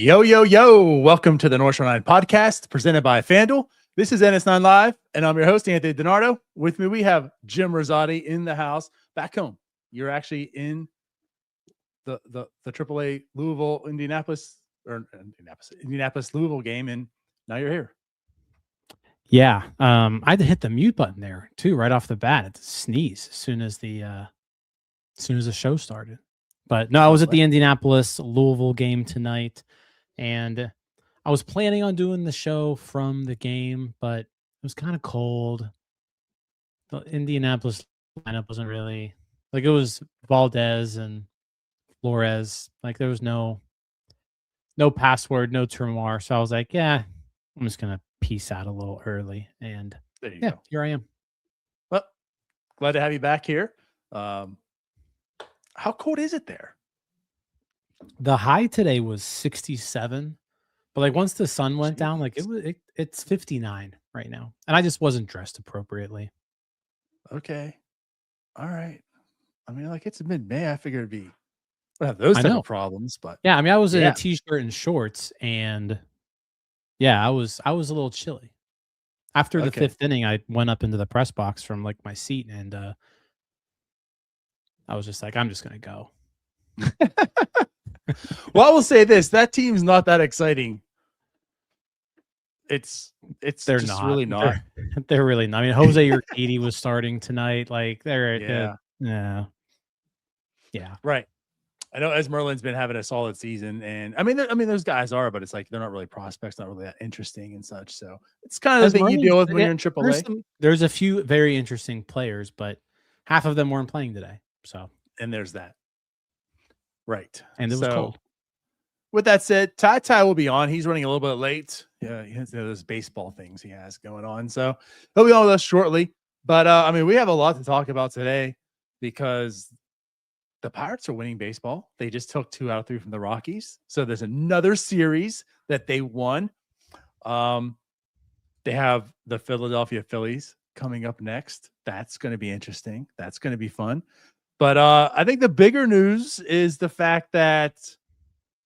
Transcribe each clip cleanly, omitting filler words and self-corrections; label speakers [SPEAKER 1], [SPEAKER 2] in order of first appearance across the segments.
[SPEAKER 1] Yo, yo, yo. Welcome to the North Shore 9 podcast presented by FanDuel. This is NS9 Live, and I'm your host, Anthony DiNardo. With me, we have Jim Rosati in the house. Back home. You're actually in the AAA Louisville, Indianapolis, Louisville game, and now you're here.
[SPEAKER 2] Yeah. I had to hit the mute button there too, right off the bat. I had to sneeze as soon as the show started. But no, I was at the Indianapolis Louisville game tonight, and I was planning on doing the show from the game, but it was kind of cold. The Indianapolis lineup wasn't really like, it was Valdez and Flores. Like, there was no password, no Termoir. So I was like, yeah, I'm just gonna peace out a little early. And
[SPEAKER 1] There you
[SPEAKER 2] yeah,
[SPEAKER 1] go.
[SPEAKER 2] here I am.
[SPEAKER 1] Well, glad to have you back here. How cold is it there?
[SPEAKER 2] The high today was 67, but like once the sun went down, like it's 59 right now, and I just wasn't dressed appropriately.
[SPEAKER 1] Okay. All right. I mean, like, it's mid-May. I figured it'd be have those type of problems, but
[SPEAKER 2] yeah, I mean, I was in a t-shirt and shorts, and yeah, I was a little chilly. After the fifth inning, I went up into the press box from like my seat, and I was just like, I'm just gonna go.
[SPEAKER 1] Well, I will say this: that team's not that exciting. They're just
[SPEAKER 2] not
[SPEAKER 1] really not.
[SPEAKER 2] They're really not. I mean, Jose Urquidy was starting tonight. Like, they're yeah.
[SPEAKER 1] Right. I know Esmerlin's been having a solid season, and I mean, those guys are, but it's like they're not really prospects, not really that interesting and such. So it's kind of the thing you deal with when you're in AAA.
[SPEAKER 2] There's a few very interesting players, but half of them weren't playing today. So,
[SPEAKER 1] and there's that. Right.
[SPEAKER 2] And it was cold.
[SPEAKER 1] With that said, Ty will be on. He's running a little bit late. Yeah, he has those baseball things he has going on. So he'll be on with us shortly. But I mean, we have a lot to talk about today because the Pirates are winning baseball. They just took 2 out of 3 from the Rockies. So there's another series that they won. They have the Philadelphia Phillies coming up next. That's going to be interesting. That's going to be fun. But I think the bigger news is the fact that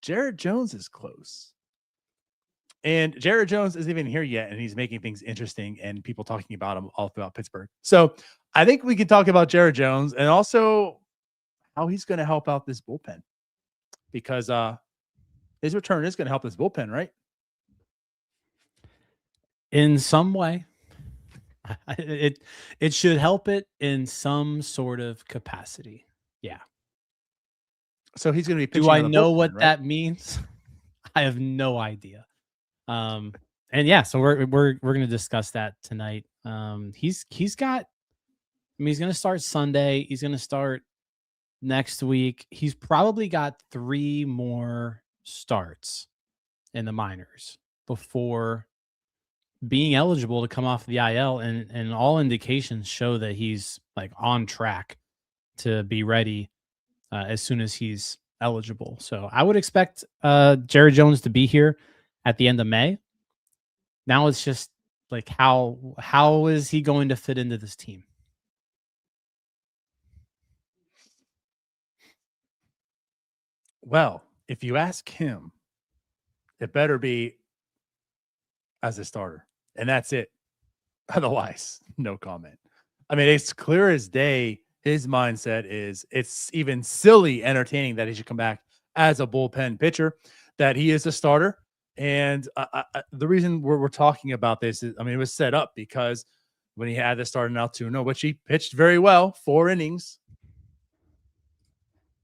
[SPEAKER 1] Jared Jones is close. And Jared Jones isn't even here yet, and he's making things interesting and people talking about him all throughout Pittsburgh. So I think we can talk about Jared Jones and also how he's going to help out this bullpen, because his return is going to help this bullpen, right?
[SPEAKER 2] In some way. It should help it in some sort of capacity. Yeah.
[SPEAKER 1] So he's going to be pitching.
[SPEAKER 2] Do I know what that means? I have no idea. And yeah, so we're going to discuss that tonight. He's got, I mean, he's going to start Sunday. He's going to start next week. He's probably got 3 more starts in the minors before being eligible to come off the IL, and all indications show that he's like on track to be ready as soon as he's eligible. So I would expect Jared Jones to be here at the end of May. Now it's just like, how is he going to fit into this team?
[SPEAKER 1] Well, if you ask him, it better be as a starter, and that's it. Otherwise, no comment. I mean, it's clear as day. His mindset is it's even silly entertaining that he should come back as a bullpen pitcher, that he is a starter. And the reason we're talking about this is, I mean, it was set up because when he had the start in Altoona, which he pitched very well, 4 innings,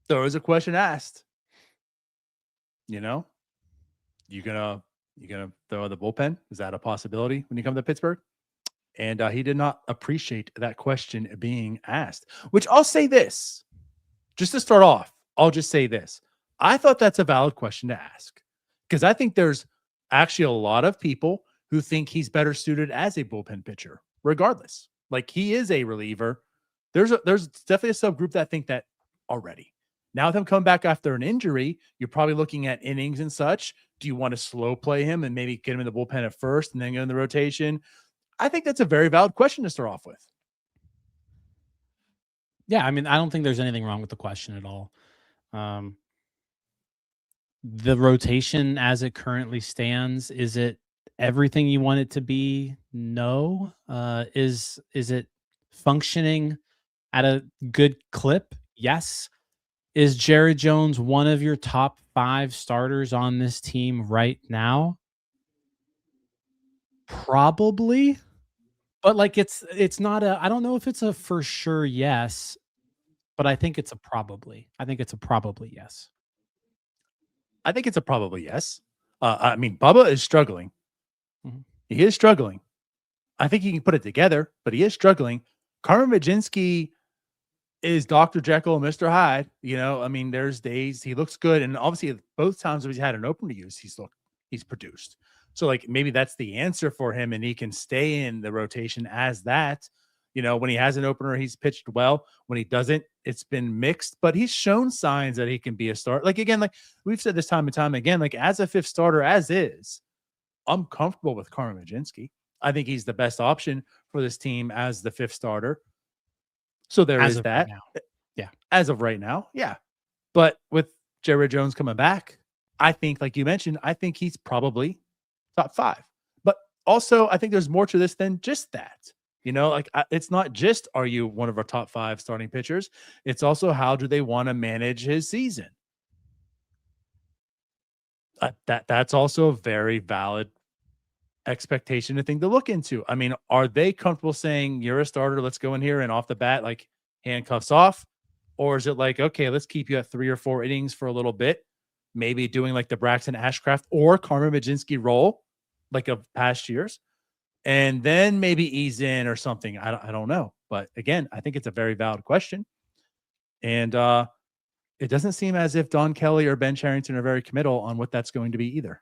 [SPEAKER 1] there was a question asked, you know, you gonna throw the bullpen? Is that a possibility when you come to Pittsburgh? And he did not appreciate that question being asked, which I'll say this, just to start off, I'll just say this. I thought that's a valid question to ask, because I think there's actually a lot of people who think he's better suited as a bullpen pitcher, regardless. Like, he is a reliever. There's definitely a subgroup that think that already. Now, with him coming back after an injury, you're probably looking at innings and such. Do you want to slow play him and maybe get him in the bullpen at first and then go in the rotation? I think that's a very valid question to start off with.
[SPEAKER 2] Yeah, I mean, I don't think there's anything wrong with the question at all. the rotation as it currently stands, is it everything you want it to be? No. Is it functioning at a good clip? Yes. Is Jared Jones one of your top 5 starters on this team right now? Probably. But like it's not a I don't know if it's a for sure yes, but I think it's a probably. I think it's a probably yes.
[SPEAKER 1] I think it's a probably yes. I mean, Bubba is struggling.
[SPEAKER 2] Mhm.
[SPEAKER 1] He is struggling. I think he can put it together, but he is struggling. Carmen Mlodzinski is Dr. Jekyll and Mr. Hyde. You know, I mean, there's days he looks good, and obviously both times he's had an opener to use, he's produced. So like maybe that's the answer for him, and he can stay in the rotation as that. You know, when he has an opener, he's pitched well. When he doesn't, it's been mixed, but he's shown signs that he can be a start. Like again, like we've said this time and time again, like as a fifth starter, as is, I'm comfortable with Carmen Mlodzinski. I think he's the best option for this team as the fifth starter. So there
[SPEAKER 2] As
[SPEAKER 1] is
[SPEAKER 2] of right
[SPEAKER 1] that.
[SPEAKER 2] now. Yeah.
[SPEAKER 1] As of right now, yeah. But with Jared Jones coming back, I think, like you mentioned, I think he's probably top 5. But also, I think there's more to this than just that. You know, like it's not just are you one of our top 5 starting pitchers? It's also how do they want to manage his season? That's also a very valid expectation, a thing to look into. I mean, are they comfortable saying you're a starter? Let's go in here and off the bat, like handcuffs off. Or is it like, okay, let's keep you at 3 or 4 innings for a little bit, maybe doing like the Braxton Ashcraft or Carmen Mlodzinski role, like of past years, and then maybe ease in or something. I don't know. But again, I think it's a very valid question. And it doesn't seem as if Don Kelly or Ben Cherington are very committal on what that's going to be either.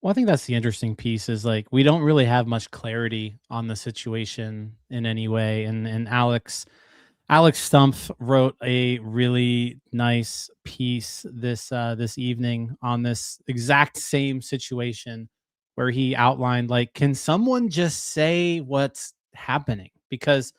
[SPEAKER 2] Well, I think that's the interesting piece is like we don't really have much clarity on the situation in any way. And Alex Stumpf wrote a really nice piece this evening on this exact same situation where he outlined like, can someone just say what's happening? Because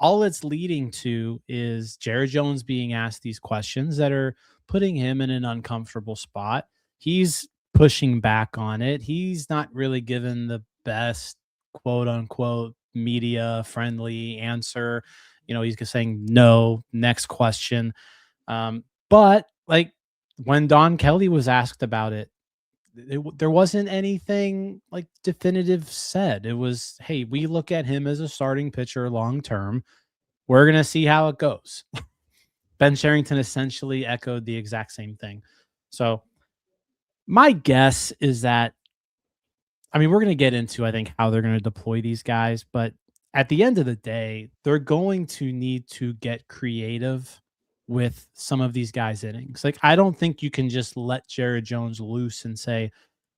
[SPEAKER 2] all it's leading to is Jared Jones being asked these questions that are putting him in an uncomfortable spot. He's pushing back on it. He's not really given the best quote unquote media friendly answer. You know, he's just saying no, next question. But like when Don Kelly was asked about it, there wasn't anything like definitive said. It was, hey, we look at him as a starting pitcher long term. We're going to see how it goes. Ben Cherington essentially echoed the exact same thing. So my guess is that, I mean, we're going to get into, I think, how they're going to deploy these guys, but at the end of the day, they're going to need to get creative with some of these guys' innings. Like, I don't think you can just let Jared Jones loose and say,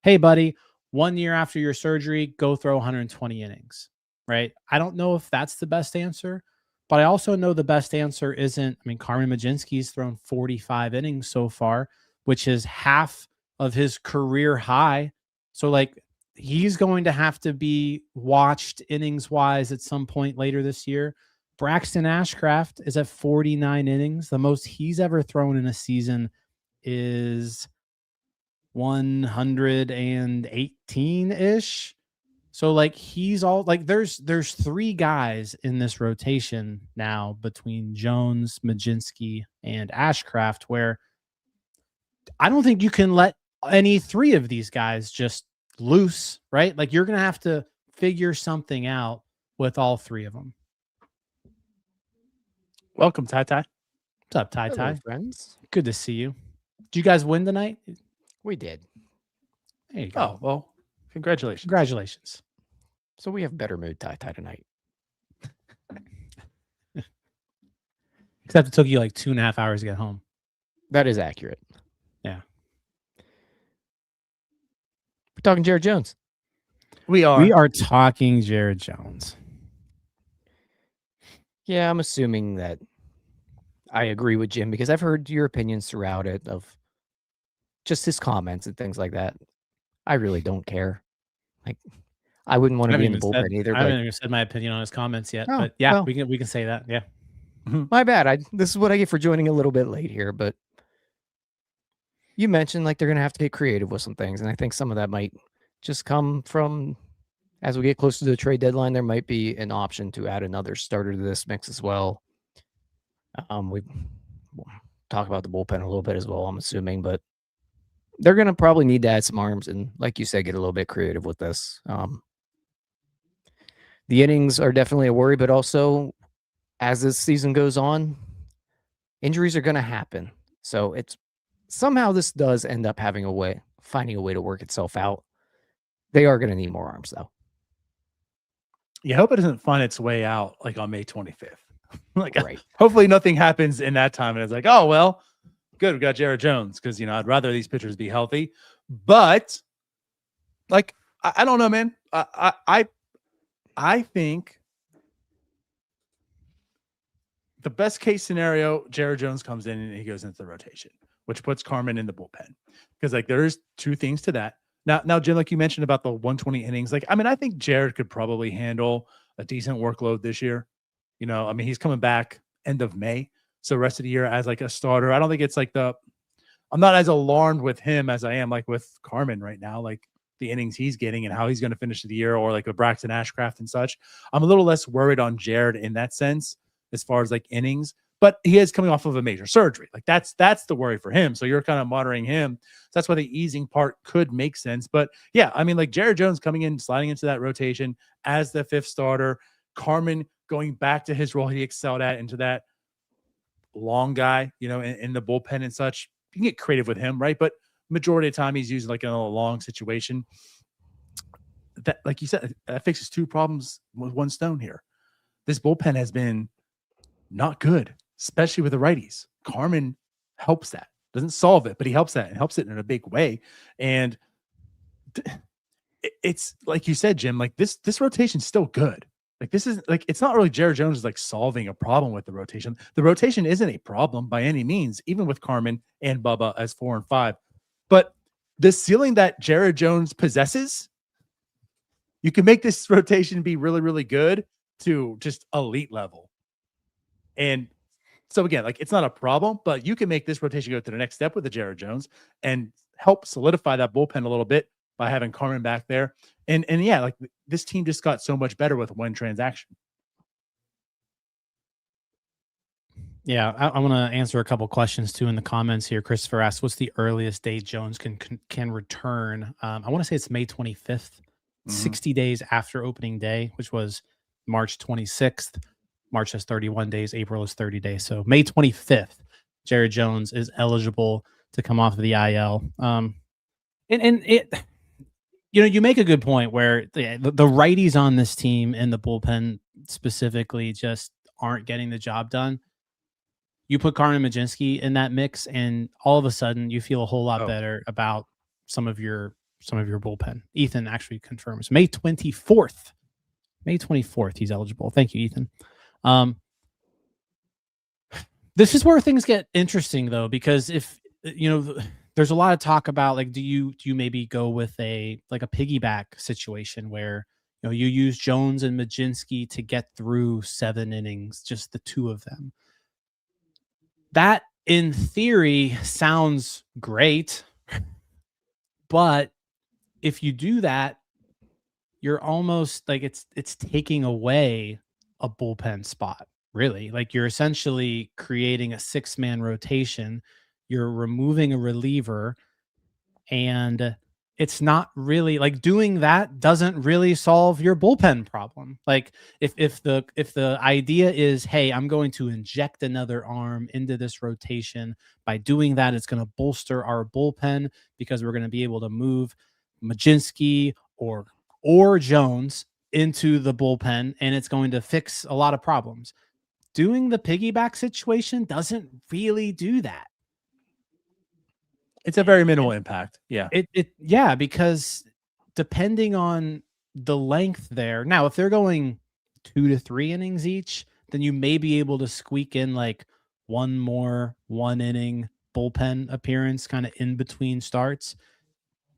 [SPEAKER 2] hey, buddy, 1 year after your surgery, go throw 120 innings, right? I don't know if that's the best answer, but I also know the best answer isn't, I mean, Carmen Mlodzinski's thrown 45 innings so far, which is half of his career high. So, like, he's going to have to be watched innings wise at some point later this year. Braxton Ashcraft is at 49 innings. The most he's ever thrown in a season is 118 ish. So like he's all like there's 3 guys in this rotation now between Jones, Mlodzinski, and Ashcraft where I don't think you can let any 3 of these guys just loose, right? Like you're going to have to figure something out with all 3 of them.
[SPEAKER 1] Welcome, Ty Ty.
[SPEAKER 2] What's up, Ty
[SPEAKER 3] Hello,
[SPEAKER 2] Ty?
[SPEAKER 3] friends.
[SPEAKER 2] Good to see you. Did you guys win tonight?
[SPEAKER 3] We did.
[SPEAKER 2] There you go.
[SPEAKER 1] Oh, well, congratulations.
[SPEAKER 2] Congratulations.
[SPEAKER 3] So we have better mood tie tonight.
[SPEAKER 2] Except it took you like 2.5 hours to get home.
[SPEAKER 3] That is accurate.
[SPEAKER 2] Yeah.
[SPEAKER 3] We're talking Jared Jones.
[SPEAKER 1] We are.
[SPEAKER 2] We are talking Jared Jones.
[SPEAKER 3] Yeah, I'm assuming that I agree with Jim because I've heard your opinions throughout it of just his comments and things like that. I really don't care. Like, I wouldn't want to be in the bullpen either.
[SPEAKER 2] I haven't even said my opinion on his comments yet,
[SPEAKER 3] Oh,
[SPEAKER 2] but yeah,
[SPEAKER 3] well.
[SPEAKER 2] we can say that. Yeah.
[SPEAKER 3] My bad. This is what I get for joining a little bit late here, but You mentioned like they're going to have to get creative with some things, and I think some of that might just come from as we get closer to the trade deadline. There might be an option to add another starter to this mix as well. We talk about the bullpen a little bit as well, I'm assuming, but they're going to probably need to add some arms and, like you said, get a little bit creative with this. The innings are definitely a worry, but also as this season goes on, injuries are going to happen. So it's somehow this does end up finding a way to work itself out. They are going to need more arms, though.
[SPEAKER 1] You hope it doesn't find its way out like on May 25th. Like,
[SPEAKER 3] right.
[SPEAKER 1] Hopefully nothing happens in that time. And it's like, oh, well, good. We got Jared Jones. Cause I'd rather these pitchers be healthy, but like, I don't know, man. I think the best case scenario, Jared Jones comes in and he goes into the rotation, which puts Carmen in the bullpen. Cause like there's two things to that. Now, Jim, like you mentioned about the 120 innings, like, I think Jared could probably handle a decent workload this year. He's coming back end of May. So rest of the year as like a starter. I don't think it's like I'm not as alarmed with him as I am like with Carmen right now, like the innings he's getting and how he's going to finish the year, or like with Braxton Ashcraft and such. I'm a little less worried on Jared in that sense, as far as like innings, but he is coming off of a major surgery. Like that's the worry for him. So you're kind of monitoring him. So that's why the easing part could make sense. But yeah, like Jared Jones coming in, sliding into that rotation as the fifth starter, Carmen going back to his role he excelled at, into that long guy, in the bullpen and such. You can get creative with him, right? But majority of the time he's using like in a long situation. That, like you said, that fixes two problems with one stone here. This bullpen has been not good, especially with the righties. Carmen helps that. Doesn't solve it, but he helps that and helps it in a big way. And it's like you said, Jim, like this rotation's still good. Like this is like, it's not really Jared Jones is like solving a problem with the rotation. The rotation isn't a problem by any means, even with Carmen and Bubba as 4 and 5. But the ceiling that Jared Jones possesses, you can make this rotation be really, really good to just elite level. And so again, like it's not a problem, but you can make this rotation go to the next step with the Jared Jones and help solidify that bullpen a little bit by having Carmen back there. And yeah, like this team just got so much better with one transaction.
[SPEAKER 2] Yeah, I want to answer a couple questions too in the comments here. Christopher asked, "What's the earliest date Jones can return?" I want to say it's May 25th, 60 days after opening day, which was March 26th. March has 31 days. April is 30 days. So May 25th, Jared Jones is eligible to come off of the IL. And it, you make a good point where the righties on this team and the bullpen specifically just aren't getting the job done. You put Carmen Mlodzinski in that mix, and all of a sudden you feel a whole lot better about some of your bullpen. Ethan actually confirms May 24th. May 24th, he's eligible. Thank you, Ethan. This is where things get interesting though, because if there's a lot of talk about like, do you maybe go with a piggyback situation where you use Jones and Mlodzinski to get through 7 innings, just the two of them. That in theory sounds great, but if you do that, you're almost like it's taking away a bullpen spot, really. Like you're essentially creating a 6-man rotation. You're removing a reliever, and it's not really like doing that doesn't really solve your bullpen problem. Like if the idea is, hey, I'm going to inject another arm into this rotation, by doing that, it's going to bolster our bullpen because we're going to be able to move Mlodzinski or Jones into the bullpen, and it's going to fix a lot of problems. Doing the piggyback situation doesn't really do that.
[SPEAKER 1] It's a very minimal impact. Yeah.
[SPEAKER 2] Yeah, because depending on the length there. Now, if they're going 2 to 3 innings each, then you may be able to squeak in like one more 1-inning bullpen appearance kind of in between starts.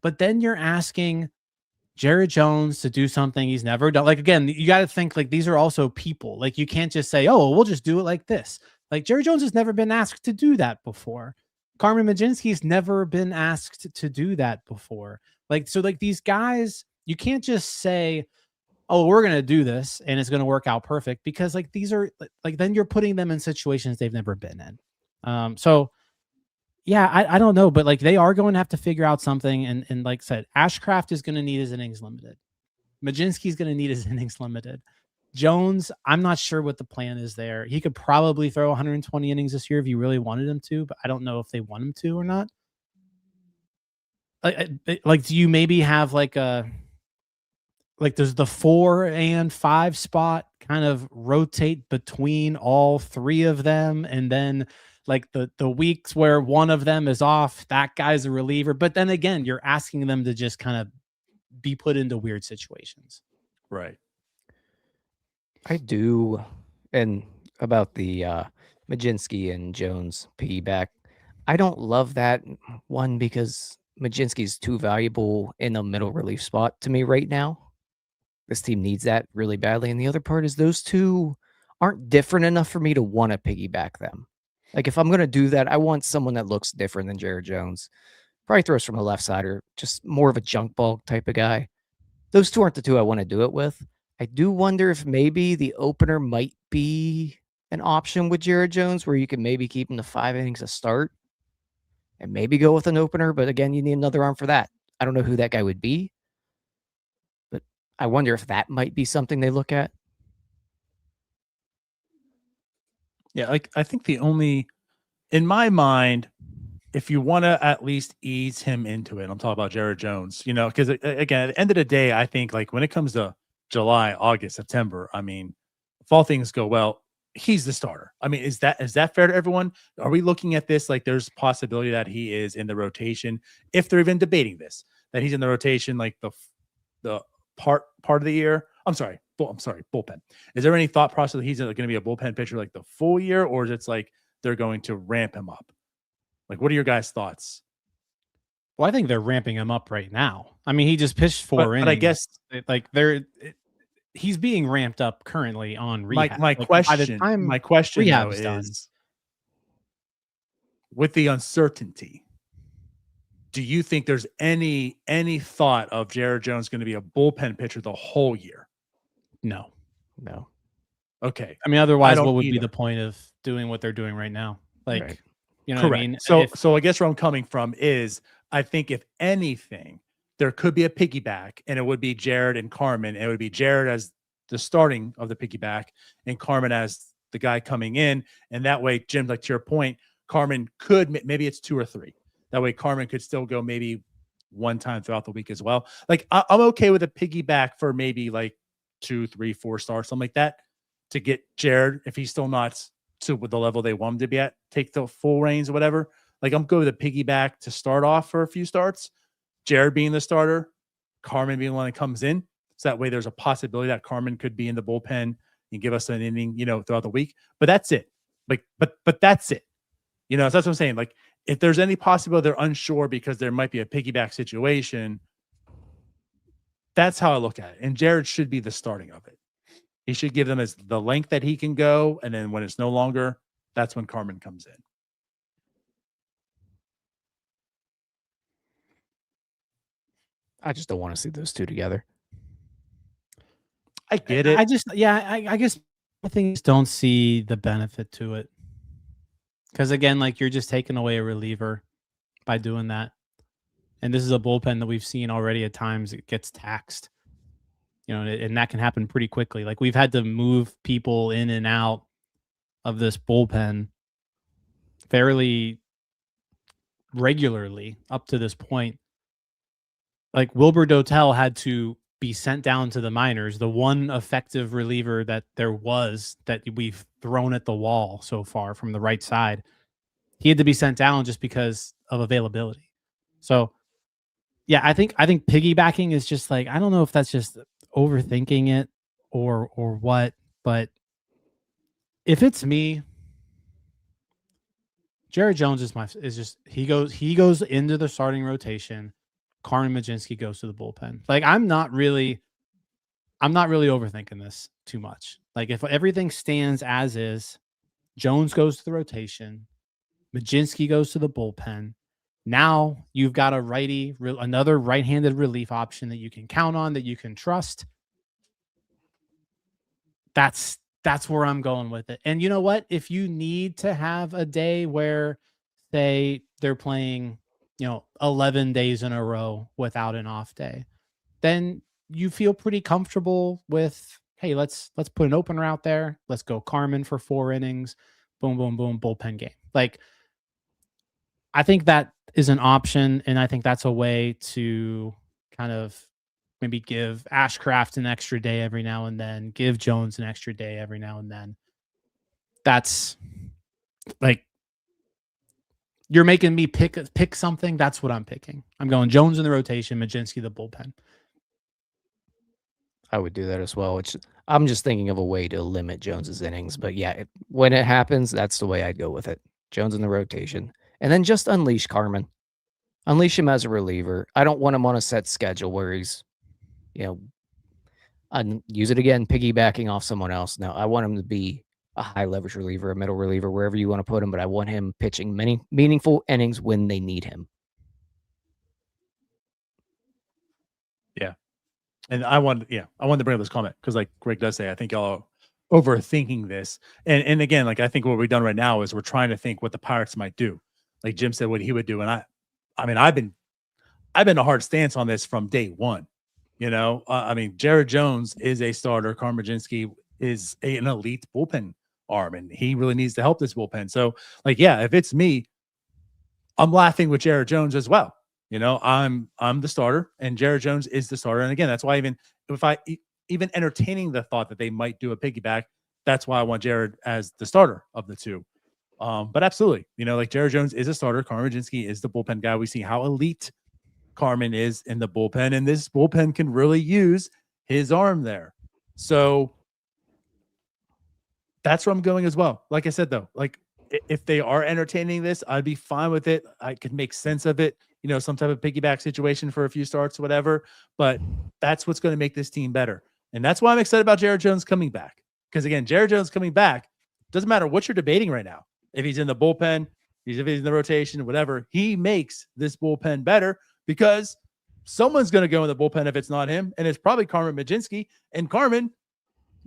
[SPEAKER 2] But then you're asking Jared Jones to do something he's never done. Like, again, you got to think like these are also people. Like, you can't just say, oh, we'll just do it like this. Like, Jared Jones has never been asked to do that before. Carmen Mlodzinski's never been asked to do that before. So these guys, you can't just say, oh, we're going to do this and it's going to work out perfect, because these are then you're putting them in situations they've never been in. So yeah, I don't know, but they are going to have to figure out something. And like I said, Ashcraft is going to need his innings limited. Mlodzinski's going to need his innings limited. Jones, I'm not sure what the plan is there. He could probably throw 120 innings this year if you really wanted him to, but I don't know if they want him to or not. Do you maybe have does the 4 and 5 spot kind of rotate between all three of them, and then the weeks where one of them is off, that guy's a reliever, but then again, you're asking them to just kind of be put into weird situations.
[SPEAKER 1] Right.
[SPEAKER 3] I do. And about the Mlodzinski and Jones piggyback, I don't love that one because Mlodzinski's too valuable in a middle relief spot to me right now. This team needs that really badly. And the other part is those two aren't different enough for me to want to piggyback them. If I'm going to do that, I want someone that looks different than Jared Jones. Probably throws from the left side, or just more of a junk ball type of guy. Those two aren't the two I want to do it with. I do wonder if maybe the opener might be an option with Jared Jones, where you can maybe keep him to 5 innings to start and maybe go with an opener. But again, you need another arm for that. I don't know who that guy would be, but I wonder if that might be something they look at.
[SPEAKER 1] Yeah, I think the only, in my mind, if you want to at least ease him into it, I'm talking about Jared Jones, because again, at the end of the day, I think when it comes to July, August, September, if all things go well, he's the starter. Is that fair to everyone? Are we looking at this there's possibility that he is in the rotation? If they're even debating this, that he's in the rotation, the part of the year. I'm sorry, bullpen. Is there any thought process that he's going to be a bullpen pitcher the full year, or is it they're going to ramp him up? What are your guys' thoughts?
[SPEAKER 2] Well, I think they're ramping him up right now. He just pitched 4 innings.
[SPEAKER 1] But I guess
[SPEAKER 2] he's being ramped up currently on rehab.
[SPEAKER 1] My question though is,
[SPEAKER 2] done,
[SPEAKER 1] with the uncertainty, do you think there's any thought of Jared Jones going to be a bullpen pitcher the whole year?
[SPEAKER 2] No.
[SPEAKER 1] Okay.
[SPEAKER 2] Otherwise, what would be the point of doing what they're doing right now?
[SPEAKER 1] Right.
[SPEAKER 2] You know
[SPEAKER 1] Correct.
[SPEAKER 2] what I mean?
[SPEAKER 1] So I guess where I'm coming from is, I think if anything, there could be a piggyback, and it would be Jared and Carmen. And it would be Jared as the starting of the piggyback and Carmen as the guy coming in. And that way, Jim, to your point, Carmen could, maybe it's 2 or 3. That way Carmen could still go maybe one time throughout the week as well. I'm okay with a piggyback for maybe 2, 3, 4 stars, something like that, to get Jared, if he's still not to the level they want him to be at, take the full reins or whatever. I'm good with a piggyback to start off for a few starts, Jared being the starter, Carmen being the one that comes in. So that way there's a possibility that Carmen could be in the bullpen and give us an inning, throughout the week. But that's it. But that's it. So that's what I'm saying. If there's any possibility they're unsure because there might be a piggyback situation, that's how I look at it. And Jared should be the starting of it. He should give them as the length that he can go. And then when it's no longer, that's when Carmen comes in.
[SPEAKER 3] I just don't want to see those two together.
[SPEAKER 1] I get it.
[SPEAKER 2] I guess things don't see the benefit to it. Because again, you're just taking away a reliever by doing that. And this is a bullpen that we've seen already at times. It gets taxed, and that can happen pretty quickly. We've had to move people in and out of this bullpen fairly regularly up to this point. Wilbur Dotel had to be sent down to the minors, the one effective reliever that there was that we've thrown at the wall so far from the right side. He had to be sent down just because of availability. So yeah, I think piggybacking is just I don't know if that's just overthinking it or what, but if it's me, Jared Jones he goes into the starting rotation. Carmen Mlodzinski goes to the bullpen. I'm not really overthinking this too much. If everything stands as is, Jones goes to the rotation, Mlodzinski goes to the bullpen. Now you've got a righty, another right-handed relief option that you can count on, that you can trust. That's where I'm going with it. And you know what? If you need to have a day where, say, they're playing, 11 days in a row without an off day, then you feel pretty comfortable with, hey, let's put an opener out there. Let's go Carmen for 4 innings. Boom, boom, boom, bullpen game. Like, I think that is an option, and I think that's a way to kind of maybe give Ashcraft an extra day every now and then, give Jones an extra day every now and then. That's like, you're making me pick something. That's what I'm picking. I'm going Jones in the rotation, Mlodzinski the bullpen.
[SPEAKER 3] I would do that as well. I'm just thinking of a way to limit Jones's innings, but yeah, when it happens, that's the way I'd go with it. Jones in the rotation, and then just unleash Carmen. Unleash him as a reliever. I don't want him on a set schedule where he's, use it again, piggybacking off someone else. No, I want him to be a high leverage reliever, a middle reliever, wherever you want to put him, but I want him pitching many meaningful innings when they need him.
[SPEAKER 1] Yeah. And I wanted to bring up this comment because, like Greg does say, I think y'all are overthinking this. And again, like, I think what we've done right now is we're trying to think what the Pirates might do. Like Jim said, what he would do. And I mean, I've been a hard stance on this from day one. I mean, Jared Jones is a starter. Carmen Mlodzinski is an elite bullpen arm, and he really needs to help this bullpen. So, like, yeah, if it's me, I'm laughing with Jared Jones as well. I'm the starter, and Jared Jones is the starter. And again, that's why even entertaining the thought that they might do a piggyback, that's why I want Jared as the starter of the two. But absolutely, like, Jared Jones is a starter. Carmen Mlodzinski is the bullpen guy. We see how elite Carmen is in the bullpen, and this bullpen can really use his arm there. So that's where I'm going as well. Like I said, though, like, if they are entertaining this, I'd be fine with it. I could make sense of it, some type of piggyback situation for a few starts, whatever. But that's what's going to make this team better. And that's why I'm excited about Jared Jones coming back. Because again, Jared Jones coming back, doesn't matter what you're debating right now. If he's in the bullpen, if he's in the rotation, whatever, he makes this bullpen better because someone's going to go in the bullpen if it's not him. And it's probably Carmen Mlodzinski. And Carmen,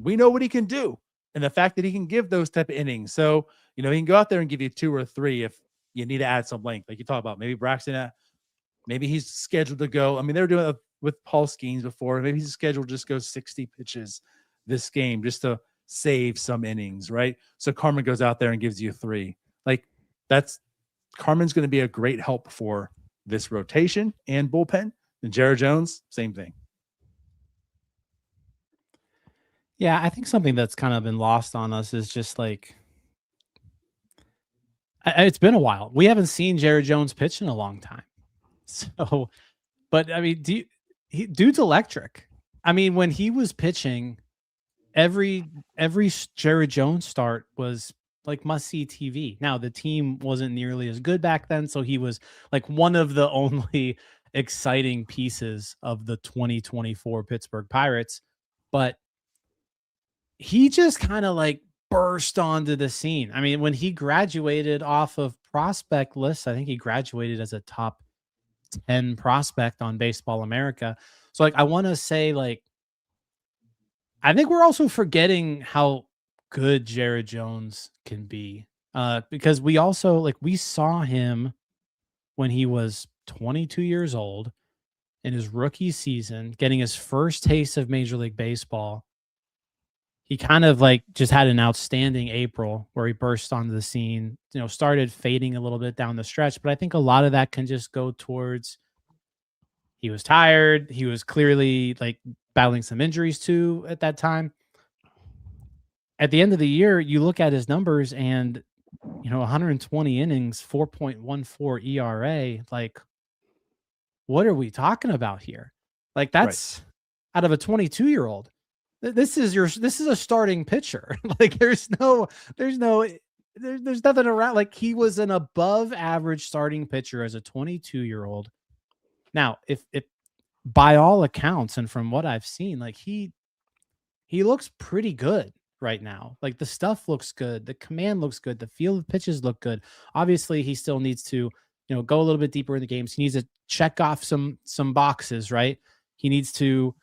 [SPEAKER 1] we know what he can do. And the fact that he can give those type of innings. So, he can go out there and give you 2 or 3 if you need to add some length. Like you talk about, maybe Braxton, maybe he's scheduled to go. I mean, they were doing it with Paul Skeens before. Maybe he's scheduled to just go 60 pitches this game just to save some innings, right? So Carmen goes out there and gives you 3. Like, Carmen's going to be a great help for this rotation and bullpen. And Jared Jones, same thing.
[SPEAKER 2] Yeah, I think something that's kind of been lost on us is just like, it's been a while. We haven't seen Jared Jones pitch in a long time. So, but I mean, dude's electric. I mean, when he was pitching, every Jared Jones start was like must-see TV. Now, the team wasn't nearly as good back then, so he was like one of the only exciting pieces of the 2024 Pittsburgh Pirates. But he just kind of like burst onto the scene. I mean, when he graduated off of prospect lists, I think he graduated as a top 10 prospect on Baseball America. So, like, I want to say, like, I think we're also forgetting how good Jared Jones can be, because we also, like, we saw him when he was 22 years old in his rookie season, getting his first taste of Major League Baseball. He kind of like just had an outstanding April where he burst onto the scene, started fading a little bit down the stretch. But I think a lot of that can just go towards, he was tired. He was clearly like battling some injuries too at that time. At the end of the year, you look at his numbers and, 120 innings, 4.14 ERA. Like, what are we talking about here? Like, that's out of a 22-year-old. This is a starting pitcher. Like, there's nothing around. Like, he was an above average starting pitcher as a 22-year-old. Now, if by all accounts and from what I've seen, like, he looks pretty good right now. Like the stuff looks good, the command looks good, the field of pitches look good. Obviously, he still needs to, go a little bit deeper in the games. He needs to check off some boxes, right? He needs to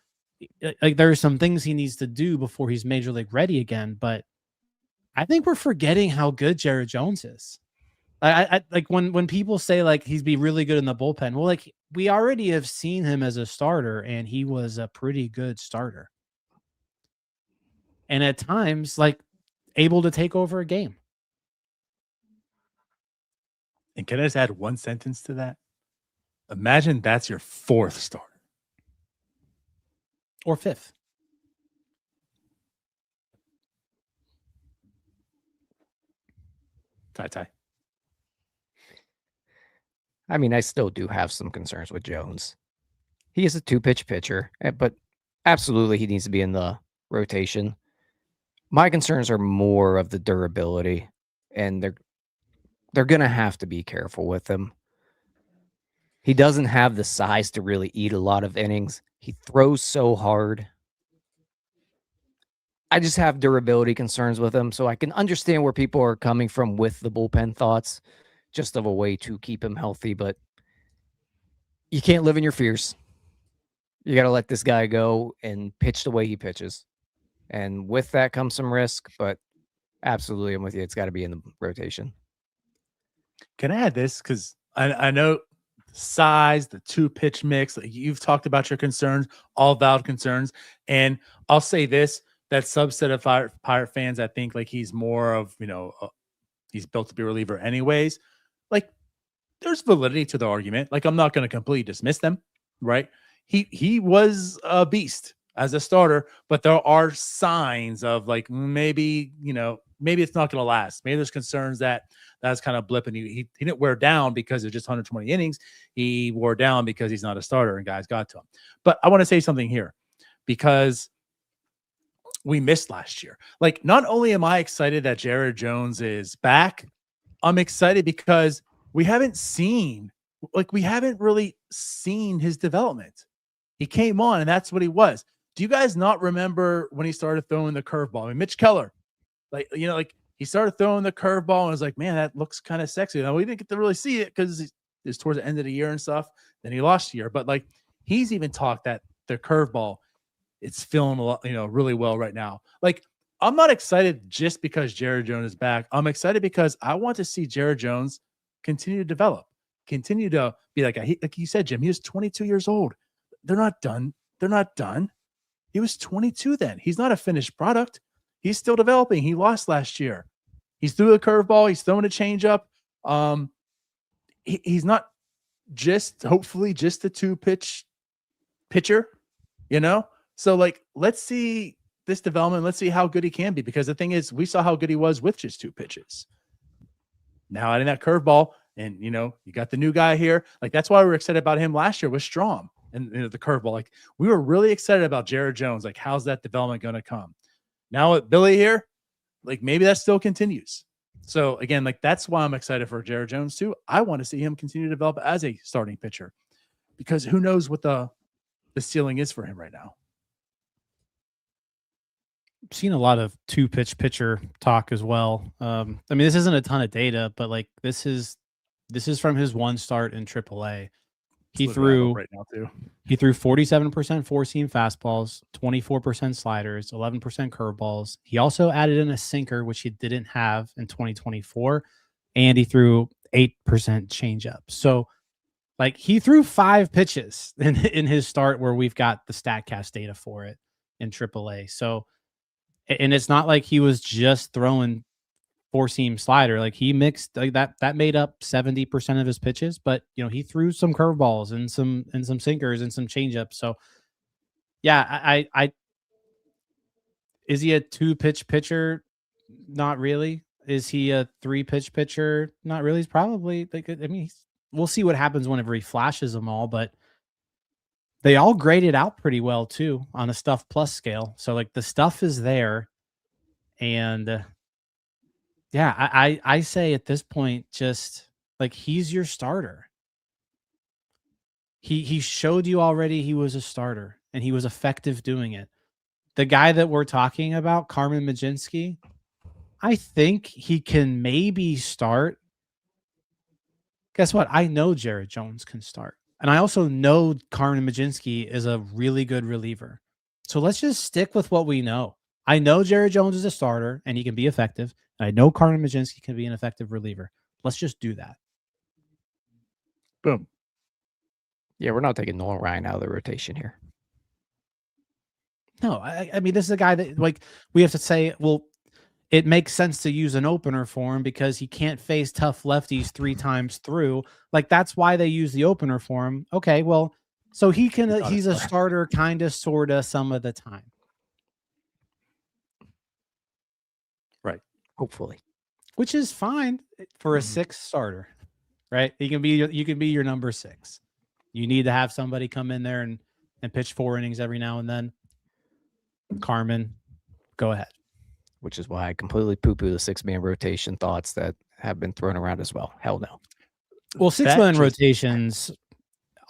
[SPEAKER 2] like there are some things he needs to do before he's major league ready again. But I think we're forgetting how good Jared Jones is. I like when people say like he's be really good in the bullpen. Well, like we already have seen him as a starter, and he was a pretty good starter. And at times, like able to take over a game.
[SPEAKER 1] And can I just add one sentence to that? Imagine that's your 4th starter.
[SPEAKER 2] Or 5th.
[SPEAKER 1] Ty.
[SPEAKER 3] I mean, I still do have some concerns with Jones. He is a 2-pitch pitcher, but absolutely he needs to be in the rotation. My concerns are more of the durability, and they're going to have to be careful with him. He doesn't have the size to really eat a lot of innings. He throws so hard. I just have durability concerns with him, so I can understand where people are coming from with the bullpen thoughts, just of a way to keep him healthy, but you can't live in your fears. You got to let this guy go and pitch the way he pitches. And with that comes some risk, but absolutely, I'm with you. It's got to be in the rotation.
[SPEAKER 1] Can I add this? Because I know size, the 2-pitch mix, like you've talked about your concerns, all valid concerns. And I'll say this, that subset of Pirate fans, I think like he's more of, he's built to be a reliever anyways. Like there's validity to the argument. Like I'm not going to completely dismiss them, right? He was a beast as a starter, but there are signs of like maybe it's not going to last. Maybe there's concerns that that's kind of blipping. He didn't wear down because of just 120 innings. He wore down because he's not a starter and guys got to him. But I want to say something here because we missed last year. Like not only am I excited that Jared Jones is back, I'm excited because we haven't really seen his development. He came on and that's what he was. Do you guys not remember when he started throwing the curveball? I mean, Mitch Keller, like he started throwing the curveball and was like, man, that looks kind of sexy. Now we didn't get to really see it because it's towards the end of the year and stuff. Then he lost the year, but like he's even talked that the curveball, it's feeling a lot, really well right now. Like I'm not excited just because Jared Jones is back. I'm excited because I want to see Jared Jones continue to develop, continue to be like you said, Jim. He was 22 years old. They're not done. He was 22 then. He's not a finished product. He's still developing. He lost last year. He's threw a curveball. He's throwing a changeup. He's not hopefully just a 2-pitch pitcher, So like, let's see this development. Let's see how good he can be, because the thing is, we saw how good he was with just 2 pitches. Now adding that curveball, and you got the new guy here. Like that's why we were excited about him last year with Strom and the curveball. Like we were really excited about Jared Jones. Like how's that development going to come? Now with Billy here, like maybe that still continues. So again, like that's why I'm excited for Jared Jones too. I want to see him continue to develop as a starting pitcher, because who knows what the ceiling is for him right now.
[SPEAKER 2] I've seen a lot of 2-pitch pitcher talk as well. I mean, this isn't a ton of data, but like this is from his one start in AAA. He threw
[SPEAKER 1] right now too.
[SPEAKER 2] He threw 47% four-seam fastballs, 24% sliders, 11% curveballs. He also added in a sinker, which he didn't have in 2024, and he threw 8% changeup. So, like, he threw 5 pitches in his start where we've got the StatCast data for it in AAA. So, and it's not like he was just throwing four-seam slider. Like he mixed like that made up 70% of his pitches, but he threw some curveballs and some sinkers and some changeups. So yeah, I is he a 2-pitch pitcher? Not really. Is he a 3-pitch pitcher? Not really. He's probably like, I mean, we'll see what happens whenever he flashes them all, but they all graded out pretty well too on a stuff plus scale. So like the stuff is there, and yeah, I say at this point, just like he's your starter. He showed you already he was a starter and he was effective doing it. the guy that we're talking about, Carmen Mlodzinski, I think he can maybe start. Guess what? I know Jared Jones can start. And I also know Carmen Mlodzinski is a really good reliever. So let's just stick with what we know. I know Jared Jones is a starter and he can be effective. And I know Carmen Mlodzinski can be an effective reliever. Let's just do that.
[SPEAKER 1] Boom.
[SPEAKER 3] Yeah, we're not taking Nolan Ryan out of the rotation here.
[SPEAKER 2] No, I mean, this is a guy that, like, we have to say, well, it makes sense to use an opener for him because he can't face tough lefties 3 times through. Like, that's why they use the opener for him. Okay, well, so he can, he's a starter kind of, sort of, some of the time.
[SPEAKER 1] Right.
[SPEAKER 3] Hopefully.
[SPEAKER 2] Which is fine for a 6th starter, right? You can be your number 6. You need to have somebody come in there and pitch 4 innings every now and then. Carmen, go ahead.
[SPEAKER 3] Which is why I completely poo-poo the 6-man rotation thoughts that have been thrown around as well. Hell no.
[SPEAKER 2] Well, 6-man rotations,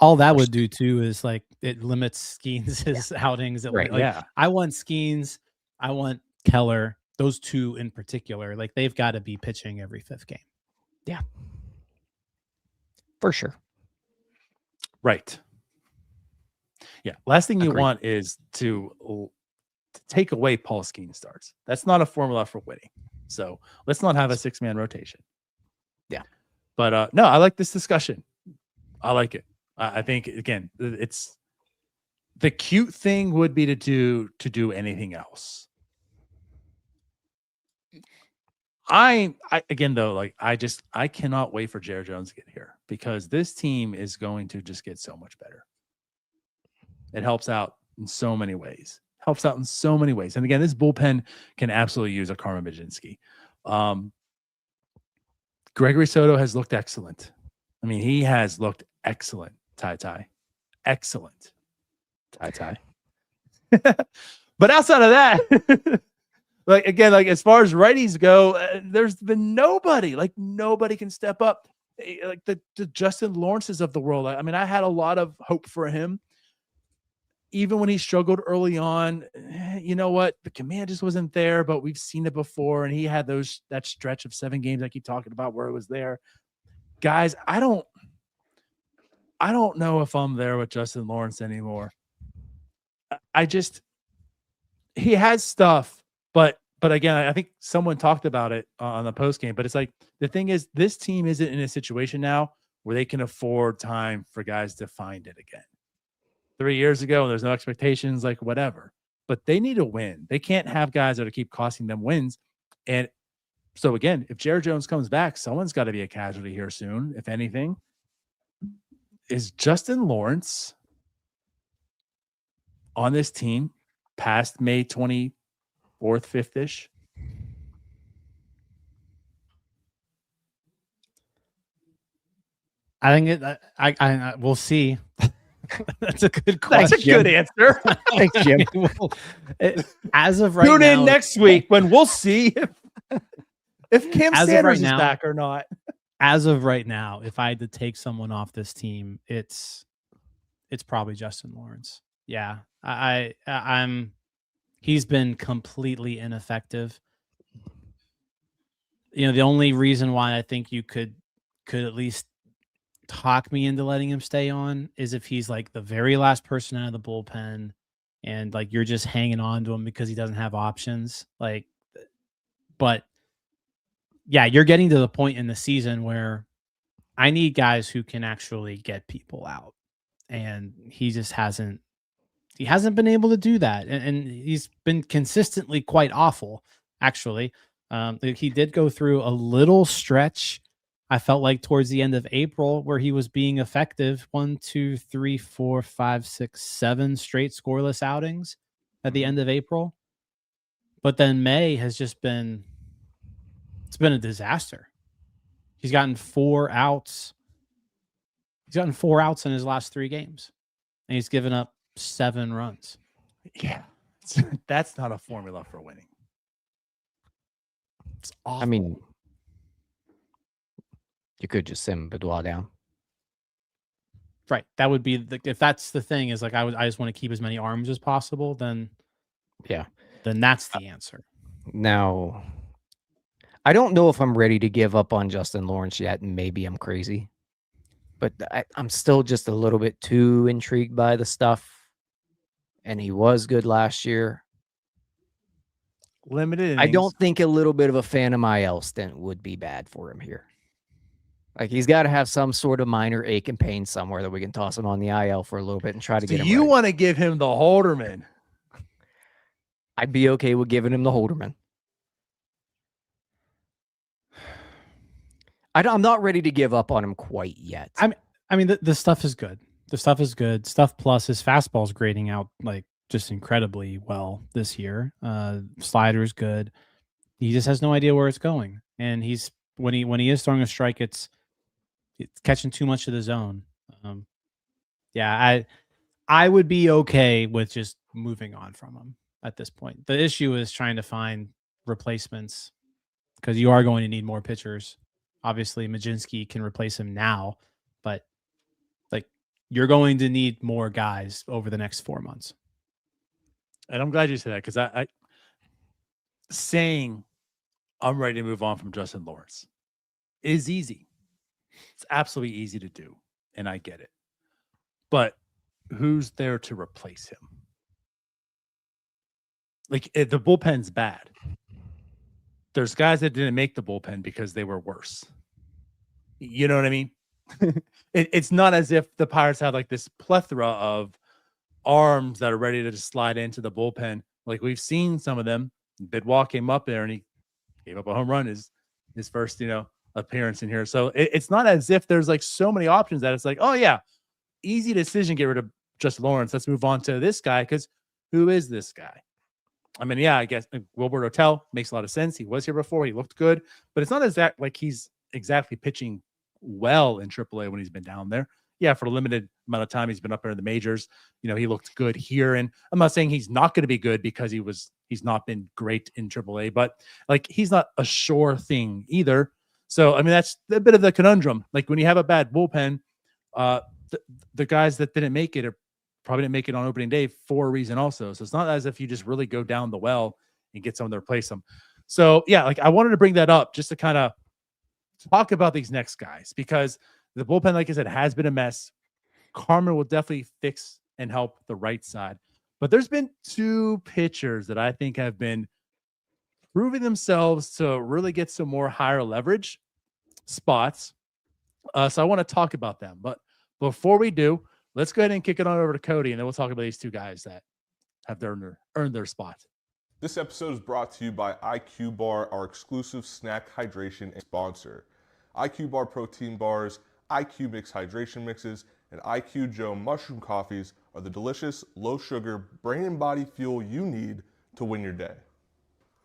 [SPEAKER 2] all that would do too is like it limits Skeens' outings.
[SPEAKER 3] Right.
[SPEAKER 2] Like, I want Skeens, I want Keller, those 2 in particular. Like, they've got to be pitching every 5th game.
[SPEAKER 3] Yeah. For sure.
[SPEAKER 1] Right. Yeah. Last thing you
[SPEAKER 3] Agreed.
[SPEAKER 1] want is to take away Paul Skeens starts. That's not a formula for winning. So let's not have a 6-man rotation.
[SPEAKER 3] Yeah.
[SPEAKER 1] But no, I like this discussion. I like it. I think, again, it's the cute thing would be to do anything else. I again, though, like, I cannot wait for Jared Jones to get here because this team is going to just get so much better. It helps out in so many ways. And again, this bullpen can absolutely use a Carmen Mlodzinski. Gregory Soto has looked excellent. I mean, he has looked excellent. Ty. Excellent. Ty. But outside of that, like, again, like, as far as righties go, there's been nobody. Like, nobody can step up. Like the Justin Lawrences of the world. I mean, I had a lot of hope for him. Even when he struggled early on, you know what? The command just wasn't there, but we've seen it before. And he had that stretch of 7 games I keep talking about where it was there. Guys, I don't know if I'm there with Justin Lawrence anymore. He has stuff, but again, I think someone talked about it on the post game, but it's like, the thing is, this team isn't in a situation now where they can afford time for guys to find it again. 3 years ago, there's no expectations, like, whatever, but they need to win. They can't have guys that keep costing them wins. And so again, if Jared Jones comes back, someone's got to be a casualty here soon. If anything, is Justin Lawrence on this team past May 24th, 5th-ish?
[SPEAKER 2] I think I we'll see. That's a good question.
[SPEAKER 1] That's a good answer.
[SPEAKER 3] Thanks, Jim.
[SPEAKER 2] As of right
[SPEAKER 1] Tune
[SPEAKER 2] now,
[SPEAKER 1] in next week when we'll see if Cam
[SPEAKER 2] As of
[SPEAKER 1] Sanders
[SPEAKER 2] right
[SPEAKER 1] is
[SPEAKER 2] now,
[SPEAKER 1] back or not.
[SPEAKER 2] as of right now, if I had to take someone off this team, it's probably Justin Lawrence. Yeah, I'm. He's been completely ineffective. You know, the only reason why I think you could at least talk me into letting him stay on is if he's like the very last person out of the bullpen, and like you're just hanging on to him because he doesn't have options. Like, but yeah, you're getting to the point in the season where I need guys who can actually get people out, and he just hasn't. He hasn't been able to do that, and he's been consistently quite awful. Actually, he did go through a little stretch. I felt like towards the end of April where he was being effective. 1, 2, 3, 4, 5, 6, 7 straight scoreless outings at the end of April. But then May has just been, it's been a disaster. He's gotten 4 outs. He's gotten 4 outs in his last 3 games, and he's given up 7 runs.
[SPEAKER 1] Yeah, that's not a formula for winning. It's awful.
[SPEAKER 3] I mean, you could just send Benoit down.
[SPEAKER 2] Right. That would be if that's the thing, is like I just want to keep as many arms as possible, then
[SPEAKER 3] Yeah.
[SPEAKER 2] then that's the answer.
[SPEAKER 3] Now, I don't know if I'm ready to give up on Justin Lawrence yet, and maybe I'm crazy, but I'm still just a little bit too intrigued by the stuff. And he was good last year.
[SPEAKER 1] Limited innings.
[SPEAKER 3] I don't think a little bit of a Phantom IL stint would be bad for him here. Like, he's got to have some sort of minor ache and pain somewhere that we can toss him on the IL for a little bit and try to
[SPEAKER 1] So
[SPEAKER 3] get him
[SPEAKER 1] you
[SPEAKER 3] right.
[SPEAKER 1] want to give him the Holderman?
[SPEAKER 3] I'd be okay with giving him the Holderman. I'm not ready to give up on him quite yet.
[SPEAKER 2] I mean, the stuff is good. The stuff is good. Stuff plus his fastball's grading out like just incredibly well this year. Slider's good. He just has no idea where it's going. And he's when he is throwing a strike, it's catching too much of the zone. Yeah, I would be okay with just moving on from him at this point. The issue is trying to find replacements because you are going to need more pitchers. Obviously, Mlodzinski can replace him now, but like you're going to need more guys over the next 4 months.
[SPEAKER 1] And I'm glad you said that because I saying I'm ready to move on from Justin Lawrence is easy. It's absolutely easy to do, and I get it. But who's there to replace him? Like the bullpen's bad. There's guys that didn't make the bullpen because they were worse. You know what I mean? It's not as if the Pirates had like this plethora of arms that are ready to just slide into the bullpen. Like we've seen some of them. Bidwell came up there and he gave up a home run his first, appearance in here. So it's not as if there's like so many options that it's like, oh yeah, easy decision, get rid of Justin Lawrence. Let's move on to this guy because who is this guy? I mean, yeah, I guess Wilbert Otel makes a lot of sense. He was here before. He looked good, but it's not exact like he's exactly pitching well in AAA when he's been down there. Yeah, for a limited amount of time he's been up there in the majors. He looked good here, and I'm not saying he's not going to be good because he's not been great in AAA, but like he's not a sure thing either. So I mean, that's a bit of the conundrum. Like when you have a bad bullpen, the guys that didn't make it are probably didn't make it on opening day for a reason also. So it's not as if you just really go down the well and get someone to replace them. So yeah, like I wanted to bring that up just to kind of talk about these next guys because the bullpen, like I said, has been a mess. Carmen will definitely fix and help the right side. But there's been two pitchers that I think have been proving themselves to really get some more higher leverage spots. So I want to talk about them. But before we do, let's go ahead and kick it on over to Cody, and then we'll talk about these two guys that have earned their spot.
[SPEAKER 4] This episode is brought to you by IQ Bar, our exclusive snack hydration sponsor. IQ Bar protein bars, IQ Mix hydration mixes, and IQ Joe mushroom coffees are the delicious, low-sugar, brain and body fuel you need to win your day.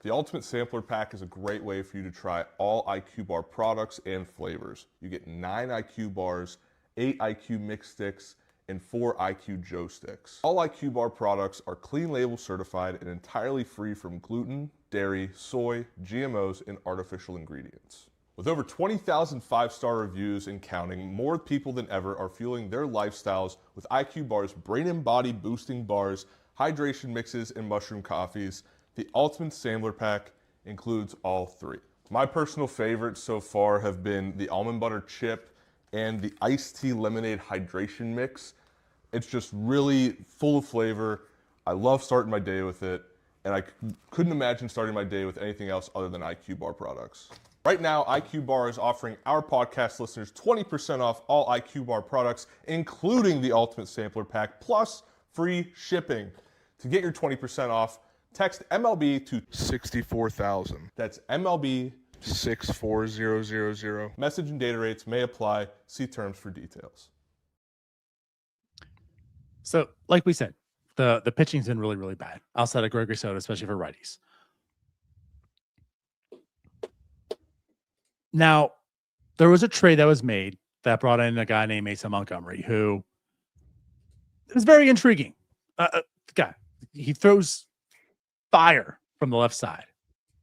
[SPEAKER 4] The Ultimate Sampler Pack is a great way for you to try all IQ Bar products and flavors. You get 9 IQ bars, 8 IQ Mix sticks, and 4 IQ Joe sticks. All IQ Bar products are clean label certified and entirely free from gluten, dairy, soy, GMOs, and artificial ingredients. With over 20,000 5-star reviews and counting, more people than ever are fueling their lifestyles with IQ Bar's brain and body boosting bars, hydration mixes, and mushroom coffees. The Ultimate Sampler Pack includes all 3. My personal favorites so far have been the almond butter chip and the iced tea lemonade hydration mix. It's just really full of flavor. I love starting my day with it, and I couldn't imagine starting my day with anything else other than IQ Bar products. Right now, IQ Bar is offering our podcast listeners 20% off all IQ Bar products, including the Ultimate Sampler Pack, plus free shipping. To get your 20% off, text MLB to 64,000. That's MLB 64000. Message and data rates may apply. See terms for details.
[SPEAKER 1] So, like we said, the pitching's been really, really bad outside of Gregory Soto, especially for righties. Now, there was a trade that was made that brought in a guy named Mason Montgomery, who is very intriguing. Guy, he throws fire from the left side.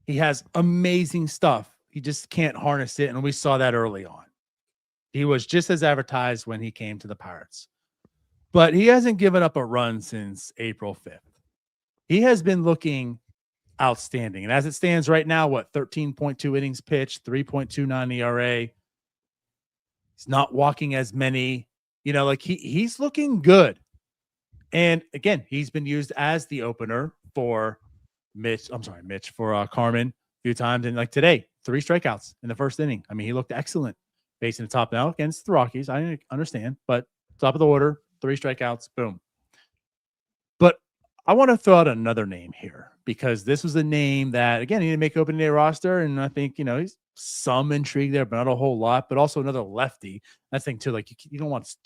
[SPEAKER 1] He has amazing stuff. He just can't harness it, and we saw that early on. He was just as advertised when he came to the Pirates. But he hasn't given up a run since April 5th. he has been looking outstanding. And as it stands right now, 13.2 innings pitched, 3.29 ERA. He's not walking as many, like he's looking good. And again, he's been used as the opener for Mitch, for Carmen a few times. And like today, 3 strikeouts in the first inning. I mean, he looked excellent facing the top now against the Rockies. I understand, but top of the order, 3 strikeouts, boom. But I want to throw out another name here because this was a name that, again, he didn't make opening day roster. And I think, he's some intrigue there, but not a whole lot, but also another lefty. I think too, like you don't want